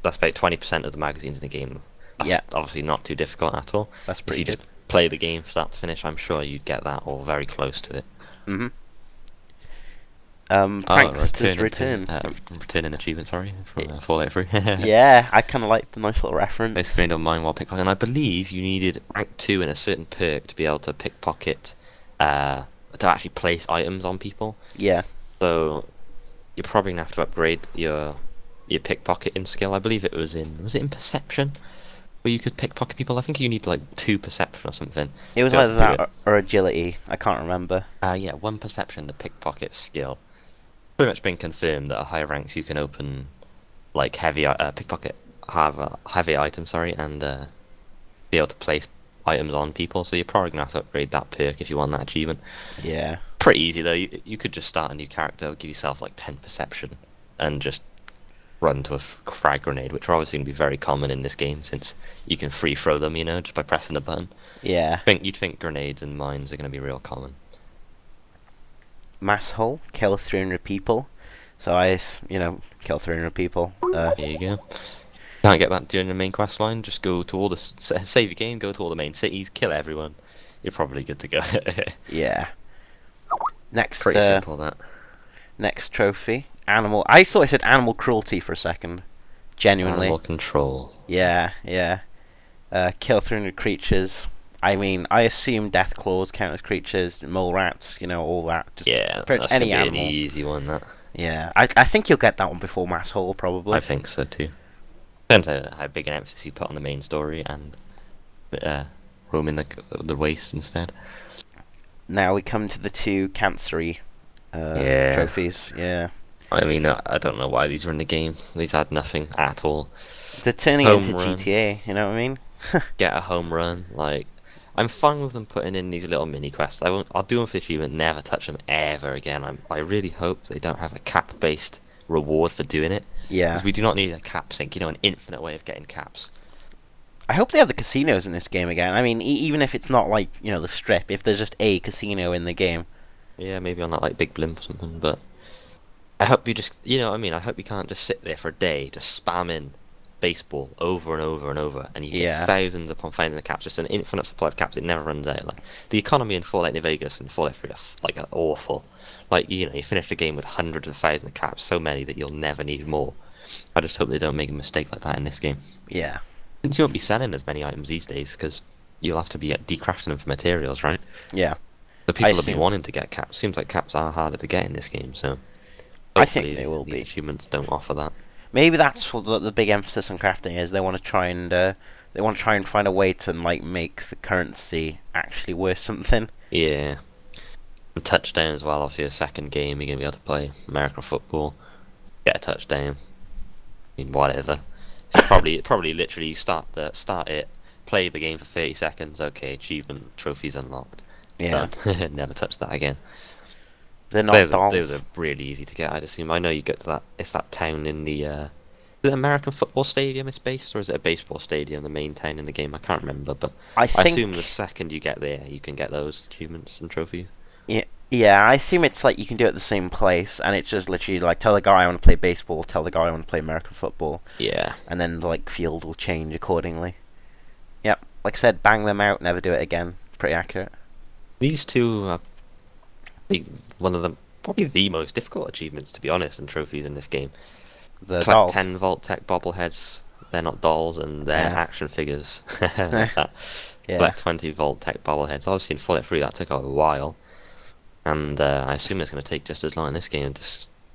that's about 20% of the magazines in the game. That's Yeah. obviously not too difficult at all. That's If pretty you good. just play the game start to finish, I'm sure you'd get that or very close to it. Mm-hmm. Oh, Pranksters Return. returning achievement, sorry, from Fallout 3. Yeah, I kind of like the nice little reference. Basically, don't mind while pickpocketing. And I believe you needed rank 2 in a certain perk to be able to pickpocket, to actually place items on people. Yeah. So you're probably gonna have to upgrade your pickpocketing skill. I believe was it in perception where you could pickpocket people? I think you need like 2 perception or something. It was to be either able to do that or agility. I can't remember. Yeah, 1 perception to pickpocket skill. Pretty much been confirmed that at higher ranks you can open like heavy pickpocket heavy items, sorry, and be able to place items on people. So you're probably gonna have to upgrade that perk if you want that achievement. Yeah. Pretty easy though. You could just start a new character, give yourself like 10 perception, and just run to a frag grenade, which are obviously going to be very common in this game since you can free throw them, just by pressing a button. Yeah. You'd think grenades and mines are going to be real common. Mass Hole, kill 300 people. So kill 300 people. There you go. Can't get that during the main quest line. Just go to all the save your game, go to all the main cities, kill everyone. You're probably good to go. Yeah. Next, Pretty simple that. Next trophy, animal. I thought I said animal cruelty for a second. Genuinely. Animal control. Yeah. Kill 300 creatures. I mean, I assume death claws count as creatures, mole rats, all that. Just Yeah, pretty that's any gonna be animal. an easy one. That. Yeah, I think you'll get that one before Mass Hole, probably. I think so too. Depends how big an emphasis you put on the main story and roaming the waste instead. Now we come to the 2 cancery trophies. Yeah. I mean, I don't know why these are in the game. These had nothing at all. They're turning Home into run. GTA, you know what I mean? Get a home run. Like, I'm fine with them putting in these little mini quests. I'll do them for the achievement, never touch them ever again. I really hope they don't have a cap-based reward for doing it. Yeah. Because we do not need a cap sink, an infinite way of getting caps. I hope they have the casinos in this game again. I mean, even if it's not like, the Strip, if there's just a casino in the game. Yeah, maybe on that like big blimp or something, but I hope you just, I hope you can't just sit there for a day just spamming baseball over and over and over, and you get thousands upon finding the caps, just an infinite supply of caps. It never runs out. Like the economy in Fallout New Vegas and Fallout 3 are awful. Like you finish the game with hundreds of thousands of caps, so many that you'll never need more. I just hope they don't make a mistake like that in this game. Yeah. Since you won't be selling as many items these days, because you'll have to be decrafting them for materials, right? Yeah. So people will be wanting to get caps. Seems like caps are harder to get in this game, so I think they will be. Achievements don't offer that. Maybe that's what the big emphasis on crafting is. They want to try and find a way to make the currency actually worth something. Yeah. And touchdown as well. Obviously, a second game you're gonna be able to play American football, get a touchdown. I mean, whatever. It's probably literally start it, play the game for 30 seconds. Okay, achievement trophies unlocked. Yeah. Done. Never touch that again. They're not dolls. Those are really easy to get, I'd assume. I know you get to that. It's that town in the. Is it American football stadium it's based, or is it a baseball stadium, the main town in the game? I can't remember, but I assume the second you get there, you can get those achievements and trophies. Yeah, I assume it's like you can do it at the same place, and it's just literally like tell the guy I want to play baseball, tell the guy I want to play American football. Yeah. And then the field will change accordingly. Yep, like I said, bang them out, never do it again. Pretty accurate. These two are one of probably the most difficult achievements, to be honest, and trophies in this game. The dolls. 10 Vault-Tec bobbleheads. They're not dolls, and they're action figures. Collect 20 Vault-Tec bobbleheads. Obviously in Fallout 3 that took a while. And I assume it's going to take just as long in this game.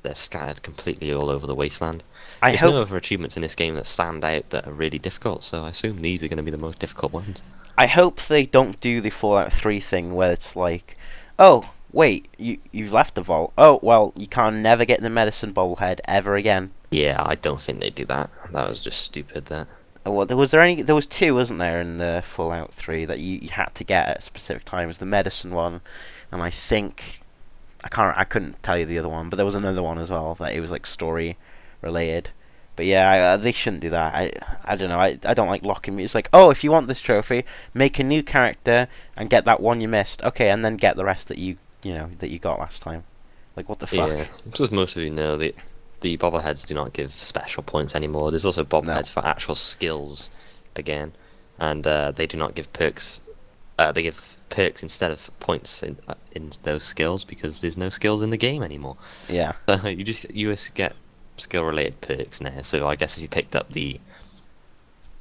They're scattered completely all over the wasteland. There's no other achievements in this game that stand out that are really difficult, so I assume these are going to be the most difficult ones. I hope they don't do the Fallout 3 thing where it's like, oh, wait, you've left the vault. Oh, well, you can never get the medicine bobblehead ever again. Yeah, I don't think they do that. That was just stupid, that. Well, there was 2, wasn't there, in the Fallout 3 that you had to get at specific times. The medicine one, and I think I couldn't tell you the other one, but there was another one as well that it was story related. But yeah, they shouldn't do that. I don't know. I don't like locking me. It's like, oh, if you want this trophy, make a new character and get that one you missed. Okay, and then get the rest that you that you got last time. Like, what the fuck? Yeah, as most of you know, the bobbleheads do not give special points anymore. There's also No. bobbleheads for actual skills again, and they do not give perks. They give perks instead of points in those skills because there's no skills in the game anymore. Yeah. So you just get skill related perks now. So I guess if you picked up the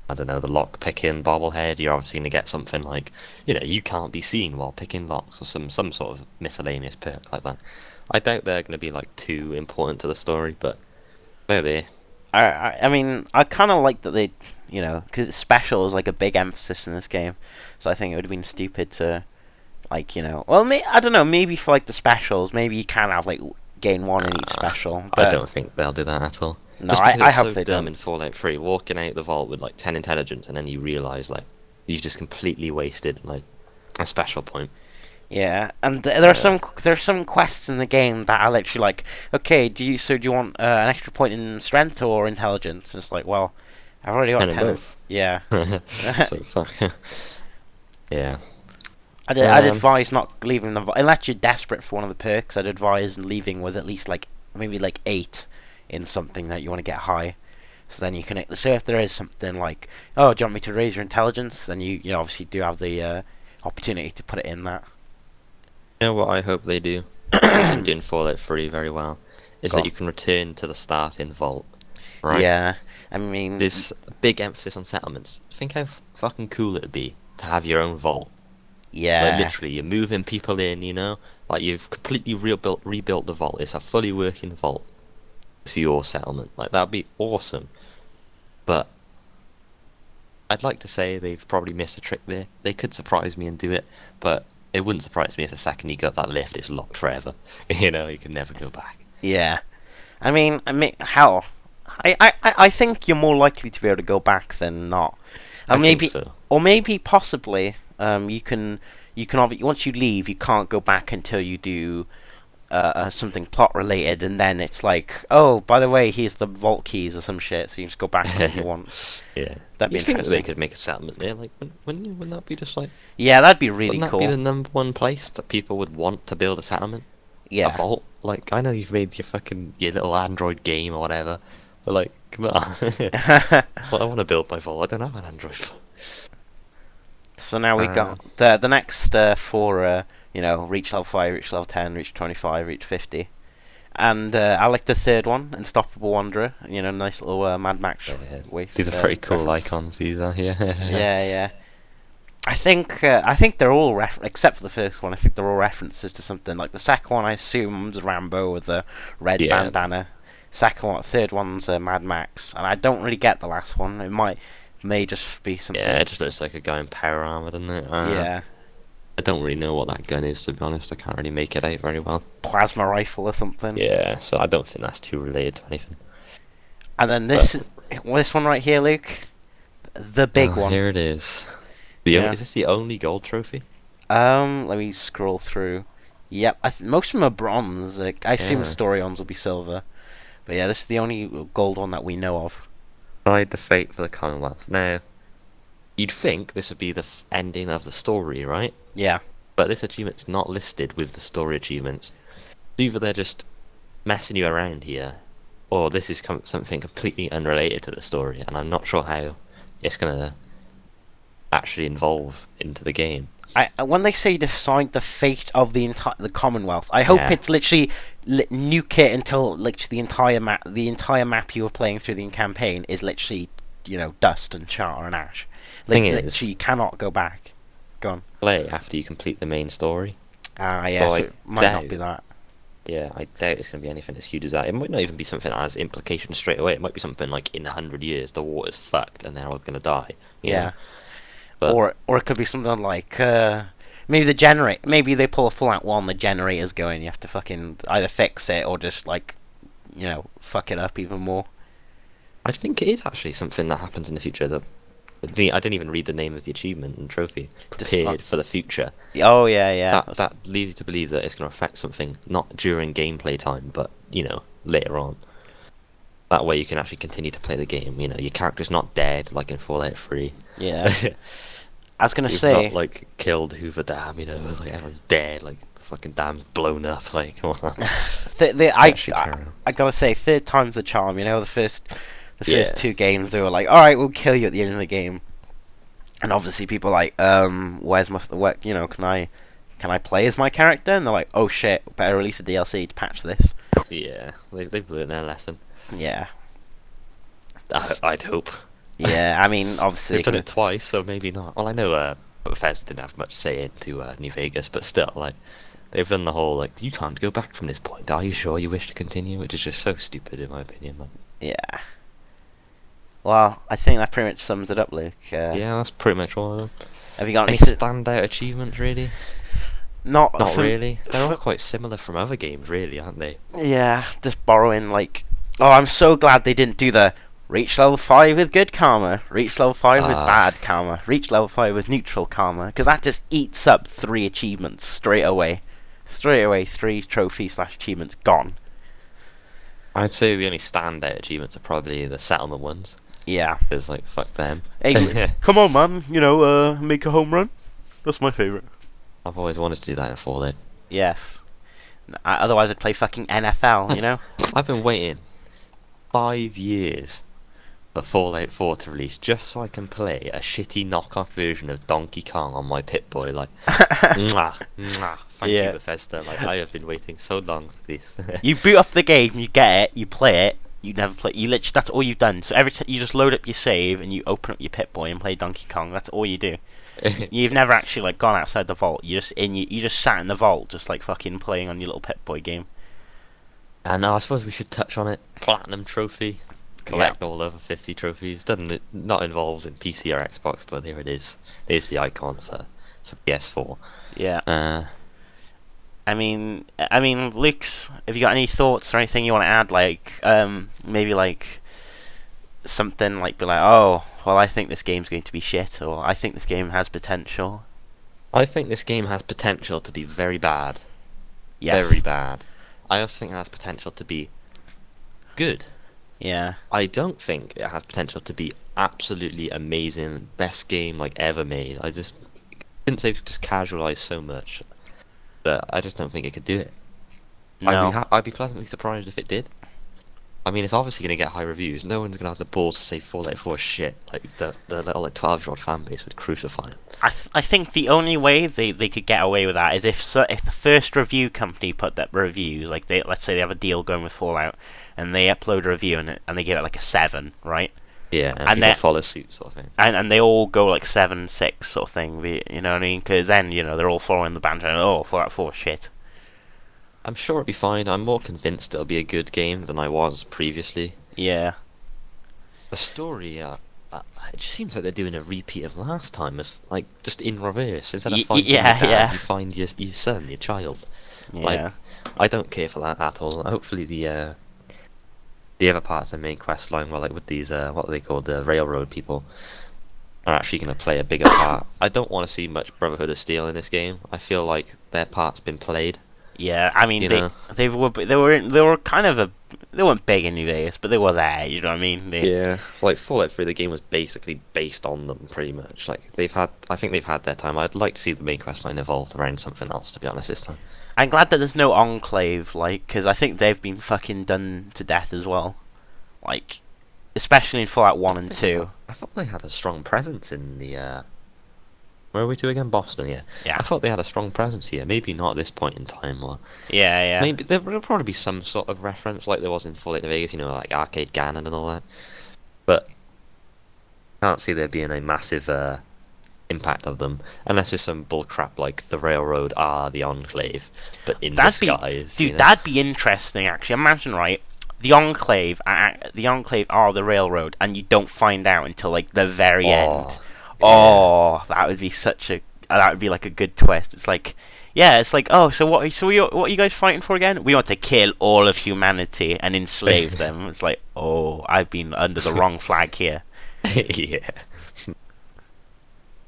lock picking bobblehead, you're obviously going to get something like, you can't be seen while picking locks, or some sort of miscellaneous perk like that. I doubt they're going to be like too important to the story, but they're there. I mean, I kind of like that they, because special is like a big emphasis in this game, so I think it would have been stupid to, like, well, I don't know, maybe for like the specials, maybe you can have like gain one in each special. But I don't think they'll do that at all. No, Just I because it's hope so they dumb don't. in Fallout 3, walking out the vault with like 10 intelligence, and then you realise like you just completely wasted like a special point. Yeah, and there are some quests in the game that are literally like, okay, do you want an extra point in strength or intelligence? And it's like, well, I've already got And in 10. both. Yeah. So fuck. Yeah. I'd advise not leaving unless you're desperate for one of the perks. I'd advise leaving with at least like maybe like 8 in something that you want to get high. So then you can. So if there is something like, oh, do you want me to raise your intelligence? Then you obviously do have the opportunity to put it in that. You know what I hope they do? They do in Fallout 3 very well. Is Go that on. you can return to the starting vault. Right? Yeah, I mean, There's a big emphasis on settlements. Think how fucking cool it'd be to have your own vault. yeah, Like literally, you're moving people in, like you've completely rebuilt the vault. It's a fully working vault. It's your settlement. Like that'd be awesome. But I'd like to say they've probably missed a trick there. They could surprise me and do it, but it wouldn't surprise me if the second you go up that lift, it's locked forever. You can never go back. yeah. I mean, hell, I think you're more likely to be able to go back than not. I Maybe, think so. or maybe possibly, you can once you leave, you can't go back until you do something plot related, and then it's like, oh, by the way, here's the vault keys or some shit, so you can just go back whenever you want. Yeah. That'd be You think that interesting. they could make a settlement there? Like, wouldn't that be just like? Yeah, that'd be really Wouldn't that cool. be the number one place that people would want to build a settlement? A Yeah. vault? Like, I know you've made your little Android game or whatever, but like, come on. Well, I want to build my vault. I don't have an Android phone. So now we got the next 4. Reach level 5, reach level 10, reach 25, reach 50. And I like the third one, Unstoppable Wanderer. Nice little Mad Max waste. These are pretty cool reference. icons, these are, yeah. Yeah. I think they're all except for the first one. I think they're all references to something. Like the second one, I assume was Rambo with the red Yeah. bandana. Third one's Mad Max, and I don't really get the last one. May just be something. Yeah, it just looks like a guy in power armor, doesn't it? Yeah, I don't really know what that gun is, to be honest. I can't really make it out very well. plasma rifle or something. Yeah, so I don't think that's too related to anything. And then this one right here, Luke, the big one. Here it is. Yeah. Is this the only gold trophy? Let me scroll through. Yep, most of them are bronze. I assume Yeah. Storyons will be silver. But yeah, this is the only gold one that we know of. Decide the fate for the Commonwealth. Now, you'd think this would be the ending of the story, right? Yeah. But this achievement's not listed with the story achievements. Either they're just messing you around here, or this is something completely unrelated to the story, and I'm not sure how it's gonna actually involve into the game. When they say decide the fate of the Commonwealth, I hope Yeah. it's literally nuke it until literally the entire map you were playing through the campaign is literally dust and char and ash. Thing is- Literally, you cannot go back. Go on. Play after you complete the main story. Yeah, Oh, so I it might not doubt- be that. Yeah, I doubt it's going to be anything as huge as that. It might not even be something that has implications straight away. It might be something like in 100 years the water's fucked and they're all going to die. you Yeah. know? But Or it could be something like maybe maybe they pull a Fallout 1, the generator's going, you have to fucking either fix it or just like fuck it up even more. I think it is actually something that happens in the future. I didn't even read the name of the achievement and trophy. Prepared for the future. Oh yeah. That leads you to believe that it's going to affect something not during gameplay time, but later on. That way you can actually continue to play the game. Your character's not dead like in Fallout 3. Yeah. I was gonna You've say not like killed Hoover Dam. Like everyone's dead. Like fucking dam's blown up. Like, come on. Actually terrible. I gotta say, third time's the charm. You know, the Yeah. first two games they were like, all right, we'll kill you at the end of the game, and obviously people are like, where's my you know, can I play as my character? And they're like, oh shit, better release a DLC to patch this. Yeah, they've learned their lesson. Yeah. I'd hope. Yeah, I mean, obviously They've done it twice, so maybe not. Well, I know Bethesda didn't have much say into New Vegas, but still, like, they've done the whole, like, you can't go back from this point. Are you sure you wish to continue? Which is just so stupid, in my opinion. Like, yeah. Well, I think that pretty much sums it up, Luke. yeah, that's pretty much all of them. Have you got Any any standout achievements, really? Not Really. They're all quite similar from other games, really, aren't they? Yeah, just borrowing like. Oh, I'm so glad they didn't do the reach level 5 with good karma, reach level 5 with bad karma, reach level 5 with neutral karma, because that just eats up 3 achievements straight away. Straight away, 3 trophies / achievements gone. I'd say the only standout achievements are probably the settlement ones. Yeah. Because, like, fuck them. Hey, come on, man. You know, make a home run. That's my favourite. I've always wanted to do that in Fallout. Yes. Otherwise, I'd play fucking NFL. You know. I've been waiting 5 years for Fallout 4 to release just so I can play a shitty knockoff version of Donkey Kong on my Pip-Boy. Like, mwah, mwah. Thank you, Bethesda. Like, I have been waiting so long for this. You boot up the game, you get it, you play it. You never play. You literally, that's all you've done. So every time you just load up your save and you open up your Pip-Boy and play Donkey Kong. That's all you do. You've never actually like gone outside the vault. You just sat in the vault, just like fucking playing on your little Pip-Boy game. And I suppose we should touch on it. Platinum trophy. Collect all over 50 trophies. Not involved in PC or Xbox, but there it is. There's the icon for PS4. Yeah. I mean, Luke's. Have you got any thoughts or anything you want to add? Like, maybe like something like be like, oh, well, I think this game's going to be shit, or I think this game has potential. I think this game has potential to be very bad. Yes. Very bad. I also think it has potential to be good. Yeah. I don't think it has potential to be absolutely amazing, best game like ever made. Since they've just casualized so much, that I just don't think it could do it. No. I'd be pleasantly surprised if it did. I mean, it's obviously going to get high reviews. No one's going to have the balls to say Fallout 4 shit. Like, the little, like, 12-year-old fan base would crucify him. I think the only way they could get away with that is if the first review company put that reviews, like, let's say they have a deal going with Fallout, and they upload a review and they give it, like, a 7, right? Yeah, and people follow suit, sort of thing. And they all go, like, 7, 6 sort of thing, you know what I mean? Because then, you know, they're all following the banter, and, oh, Fallout 4, shit. I'm sure it'll be fine. I'm more convinced it'll be a good game than I was previously. Yeah. The story, it just seems like they're doing a repeat of last time, as like just in reverse. Instead of finding your dad, you find your son, your child. Yeah. Like, I don't care for that at all. Hopefully the other parts of the main quest line, well, like with these what are they called, the railroad people, are actually going to play a bigger part. I don't want to see much Brotherhood of Steel in this game. I feel like their part's been played. Yeah, I mean, they were kind of they weren't big in New Vegas, but they were there. You know what I mean? Yeah, like Fallout 3, the game was basically based on them, pretty much. Like I think they've had their time. I'd like to see the main quest line evolved around something else, to be honest, this time. I'm glad that there's no Enclave, like, because I think they've been fucking done to death as well. Like, especially in Fallout 1 and 2. I thought they had a strong presence in the. Where are we to again? Boston, yeah. Yeah. I thought they had a strong presence here. Maybe not at this point in time, or yeah. maybe there will probably be some sort of reference, like there was in Fallout New Vegas, you know, like Arcade Gannon and all that. But I can't see there being a massive impact of them, unless it's some bullcrap like the railroad are the Enclave, but in disguise. Dude, that'd be interesting. Actually, imagine, right? The Enclave are the railroad, and you don't find out until like the very end. Yeah. Oh, that would be like a good twist. It's like, yeah, it's like, oh, what are you guys fighting for again? We want to kill all of humanity and enslave them. It's like, oh, I've been under the wrong flag here. Yeah.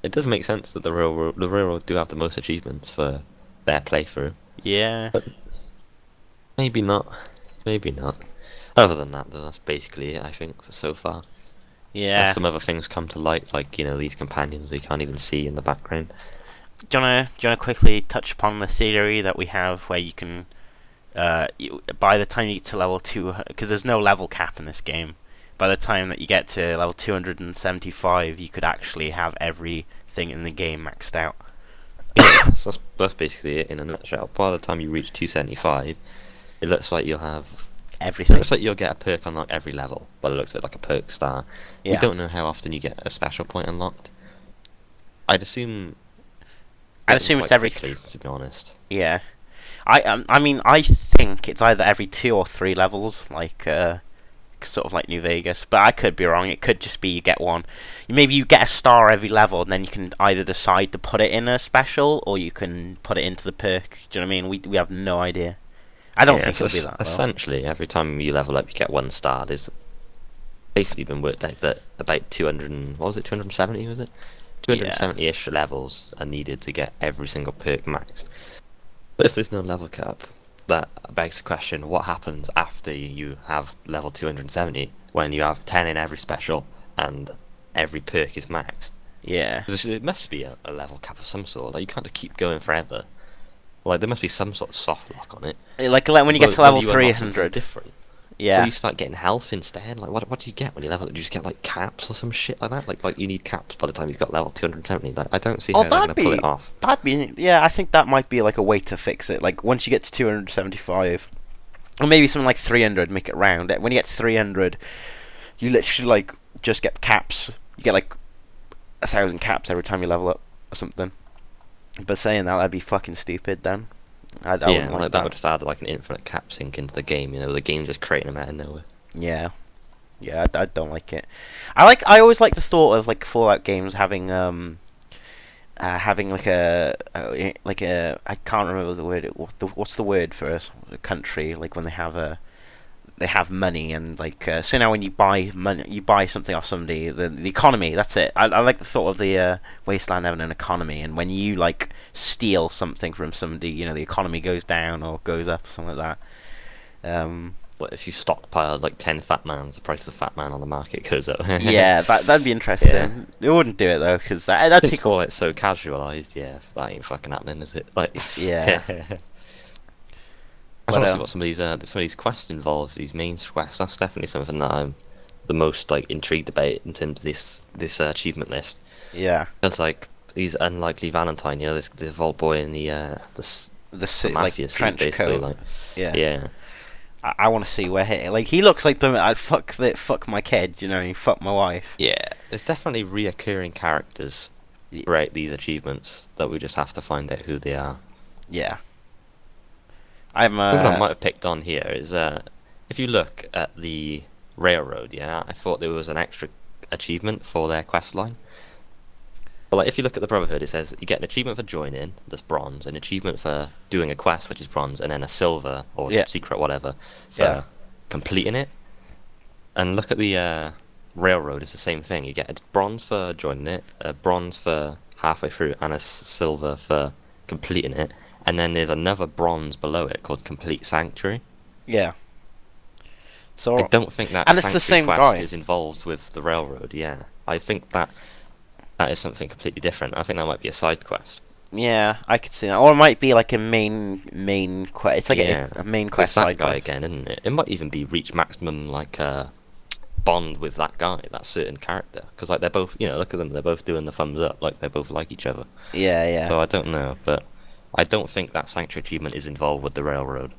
It does make sense that the railroad do have the most achievements for their playthrough. Yeah. But maybe not. Maybe not. Other than that, though, that's basically it, I think, for so far. Yeah. Some other things come to light, like, you know, these companions they can't even see in the background. do you wanna quickly touch upon the theory that we have where you can by the time you get to level 2, because there's no level cap in this game, by the time that you get to level 275, you could actually have everything in the game maxed out. Yeah, so that's basically it in a nutshell. By the time you reach 275, it looks like you'll have. It Everything. looks like you'll get a perk unlocked every level, but it looks like a perk star. We Yeah. don't know how often you get a special point unlocked. I'd assume. It's quite every. quickly, to be honest. Yeah. I mean, I think it's either every 2 or 3 levels, like sort of like New Vegas, but I could be wrong. It could just be you get one. Maybe you get a star every level, and then you can either decide to put it in a special, or you can put it into the perk. Do you know what I mean? We have no idea. I don't think so it'll be that well. essentially, every time you level up, you get 1 star. There's basically been worked out that about 200 and, what was it, 270 was it? 270-ish levels are needed to get every single perk maxed. But if there's no level cap, that begs the question, what happens after you have level 270 when you have 10 in every special and every perk is maxed? Yeah. 'Cause it must be a level cap of some sort. Like, you can't just keep going forever. Like, there must be some sort of soft lock on it. Like when you get to level Whether you unlock something 300. different. Yeah. Or you start getting health instead. Like, what do you get when you level up? Do you just get like caps or some shit like that? Like you need caps by the time you've got level 270. Like, I don't see how they're gonna pull it off. Yeah, I think that might be like a way to fix it. Like once you get to 275, or maybe something like 300, make it round. When you get to 300, you literally like just get caps. You get like 1,000 caps every time you level up or something. But saying that, that'd be fucking stupid then. I Yeah, wouldn't like like that would just add like an infinite cap sink into the game. You know, the game just creating them out of nowhere. Yeah, yeah, I don't like it. I always like the thought of like Fallout games having having like I can't remember the word. What's the word for a country? Like when they have money and like so now when you buy money, you buy something off somebody, the economy, that's it. I like the thought of the wasteland having an economy, and when you like steal something from somebody, you know, the economy goes down or goes up or something like that. But if you stockpile like 10 Fat Mans, the price of the Fat Man on the market goes up. Yeah, that'd be interesting. Yeah. They wouldn't do it though, because that'd It's take all. all like so casualized. Yeah, that ain't fucking happening, is it? Like, Yeah. I But, want to see what some of these quests involve. These main quests. That's definitely something that I'm the most like intrigued about in terms of this achievement list. Yeah, It's like these unlikely Valentine. You know, the Vault Boy in the suit, like mafia suit, trench basically. coat. Like, Yeah, yeah, I want to see where he looks like the I'd fuck my kid, you know, he fuck my wife. yeah. There's definitely reoccurring characters Y- throughout these achievements that we just have to find out who they are. Yeah, I'm Something I might have picked on here is if you look at the railroad, yeah, I thought there was an extra achievement for their quest line. But like, if you look at the Brotherhood, it says you get an achievement for joining, that's bronze, an achievement for doing a quest, which is bronze, and then a silver or Yeah. secret whatever for Yeah. completing it. And look at the railroad; it's the same thing. You get a bronze for joining it, a bronze for halfway through, and a silver for completing it. And then there's another bronze below it called Complete Sanctuary. yeah. So I don't think that and it's the Sanctuary same quest guy. is involved with the railroad. Yeah, I think that is something completely different. I think that might be a side quest. Yeah, I could see that, or it might be like a main quest. It's like it's a main It's quest that side guy quest. again, isn't it? It might even be reach maximum like bond with that guy, that certain character, because like they're both, you know, look at them, they're both doing the thumbs up, like they both like each other. Yeah, yeah. So I don't know, but I don't think that Sanctuary achievement is involved with the railroad.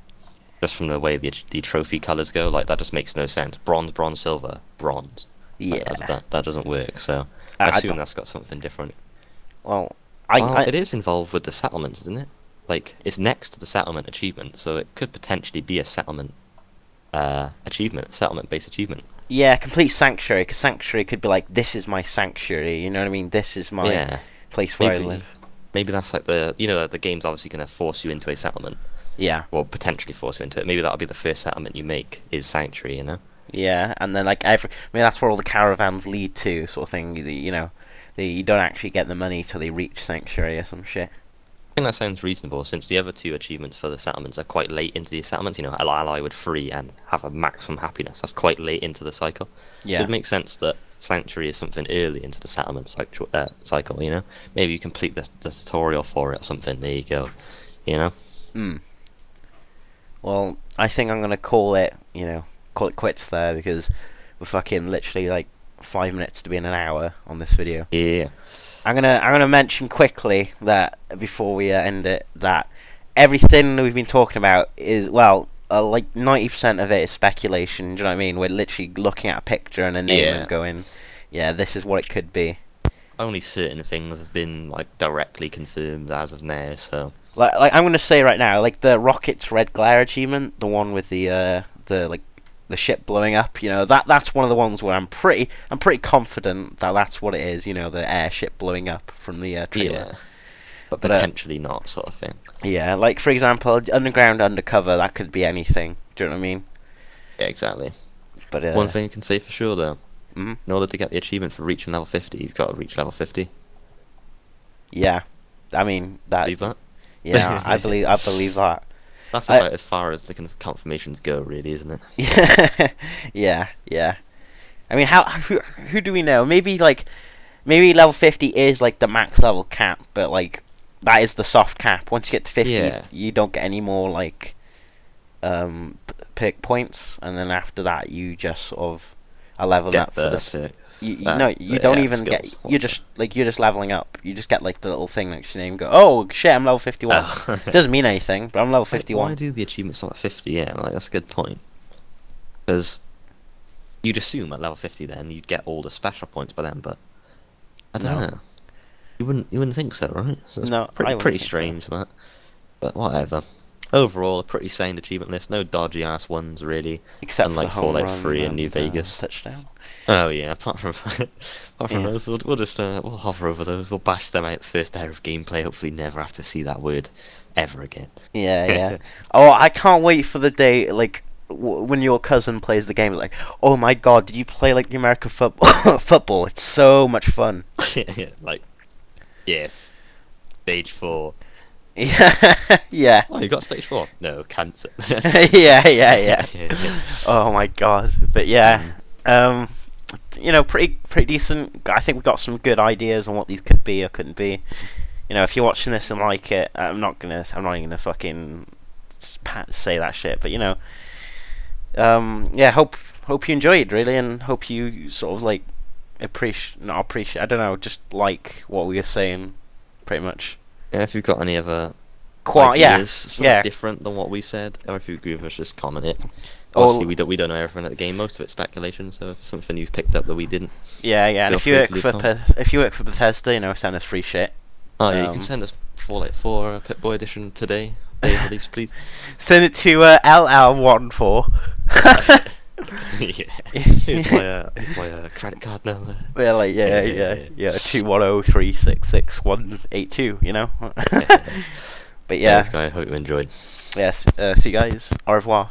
Just from the way the trophy colors go, like that just makes no sense. Bronze, bronze, silver, bronze. Like, Yeah. that doesn't work. So I I assume don't- that's got something different. Well, Well, it is involved with the settlements, isn't it? Like it's next to the settlement achievement, so it could potentially be a settlement achievement, settlement-based achievement. yeah, complete sanctuary. Because sanctuary could be like, this is my sanctuary. You know what I mean? This is my Yeah, place where I maybe. live. Maybe that's like the game's obviously going to force you into a settlement, Yeah, or potentially force you into it. Maybe that'll be the first settlement you make is Sanctuary, you know? yeah, and then like I mean that's where all the caravans lead to, sort of thing. You know, you don't actually get the money till they reach sanctuary or some shit. I think that sounds reasonable, since the other two achievements for the settlements are quite late into the settlements. You know, ally with free and have a maximum happiness. That's quite late into the cycle. So Yeah, it makes sense that Sanctuary is something early into the settlement cycle, you know? Maybe you complete the tutorial for it or something, there you go, you know? Hmm. Well, I think I'm gonna call it, call it quits there because we're fucking literally like 5 minutes to be in an hour on this video. Yeah. I'm gonna mention quickly that before we end it, that everything that we've been talking about is, well, like 90% of it is speculation. Do you know what I mean? We're literally looking at a picture and a name Yeah. and going, yeah, this is what it could be. Only certain things have been, like, directly confirmed as of now, so... Like I'm gonna say right now, like the Rocket's Red Glare achievement, the one with the ship blowing up, that's one of the ones where I'm pretty confident that that's what it is, the airship blowing up from the trailer. Yeah. But But, potentially not, sort of thing. Yeah, like for example, underground undercover, that could be anything. Do you know what I mean? Yeah, exactly. But One thing you can say for sure, though, mhm. in order to get the achievement for reaching level 50, you've got to reach level 50. Yeah, I mean that. Believe that? Yeah, I believe that. That's I- about as far as the kind of confirmations go, really, isn't it? Yeah. I mean, who do we know? Maybe level 50 is like the max level cap, but like that is the soft cap. Once you get to 50, Yeah. you don't get any more like pick points, and then after that, you just sort of are leveling up for this. You don't even skills. get. You're just leveling up. You just get like the little thing next to your name. And go, oh shit, I'm level 51. Oh. It doesn't mean anything, but I'm level Like, 51. why do the achievements start at 50? Yeah, like that's a good point. Because you'd assume at level 50 then you'd get all the special points by then, but I don't No. know. You wouldn't think so, right? So it's No, I pretty wouldn't think so. strange that. But whatever. Overall, a pretty sound achievement list. No dodgy ass ones really. Except unlike for home Fallout run 3 and New Vegas. touchdown. Oh yeah, apart from Yeah. those, we'll just we'll hover over those. We'll bash them out first hour of gameplay. Hopefully, never have to see that word ever again. Yeah. Oh, I can't wait for the day like when your cousin plays the game. It's like, oh my god, did you play like the American football? Football, it's so much fun. Yeah, like yes, stage 4. Yeah. Oh, you got stage 4? No, cancer. Yeah. Oh my god, but yeah, pretty decent. I think we got some good ideas on what these could be or couldn't be. If you're watching this and like it, I'm not even gonna fucking say that shit. But yeah, hope you enjoyed really, and hope you sort of like not appreciate. I don't know, just like what we were saying, pretty much. Yeah, if you've got any other Yeah, ideas, something yeah. different than what we said, or if you agree with us, just comment it. Or- Obviously, we don't know everything at the game. Most of it's speculation. So if it's something you've picked up that we didn't. Yeah, and Feel if you free work to leave for comments. if you work for Bethesda, send us free shit. Oh yeah, you Um, can send us Fallout 4 Pip-Boy edition today. Day release, please. Send it to LL14. Yeah. Here's my credit card number. Yeah, like yeah. 210366182. But yeah, Thanks, guy. Hope you enjoyed. yes. See you guys. Au revoir.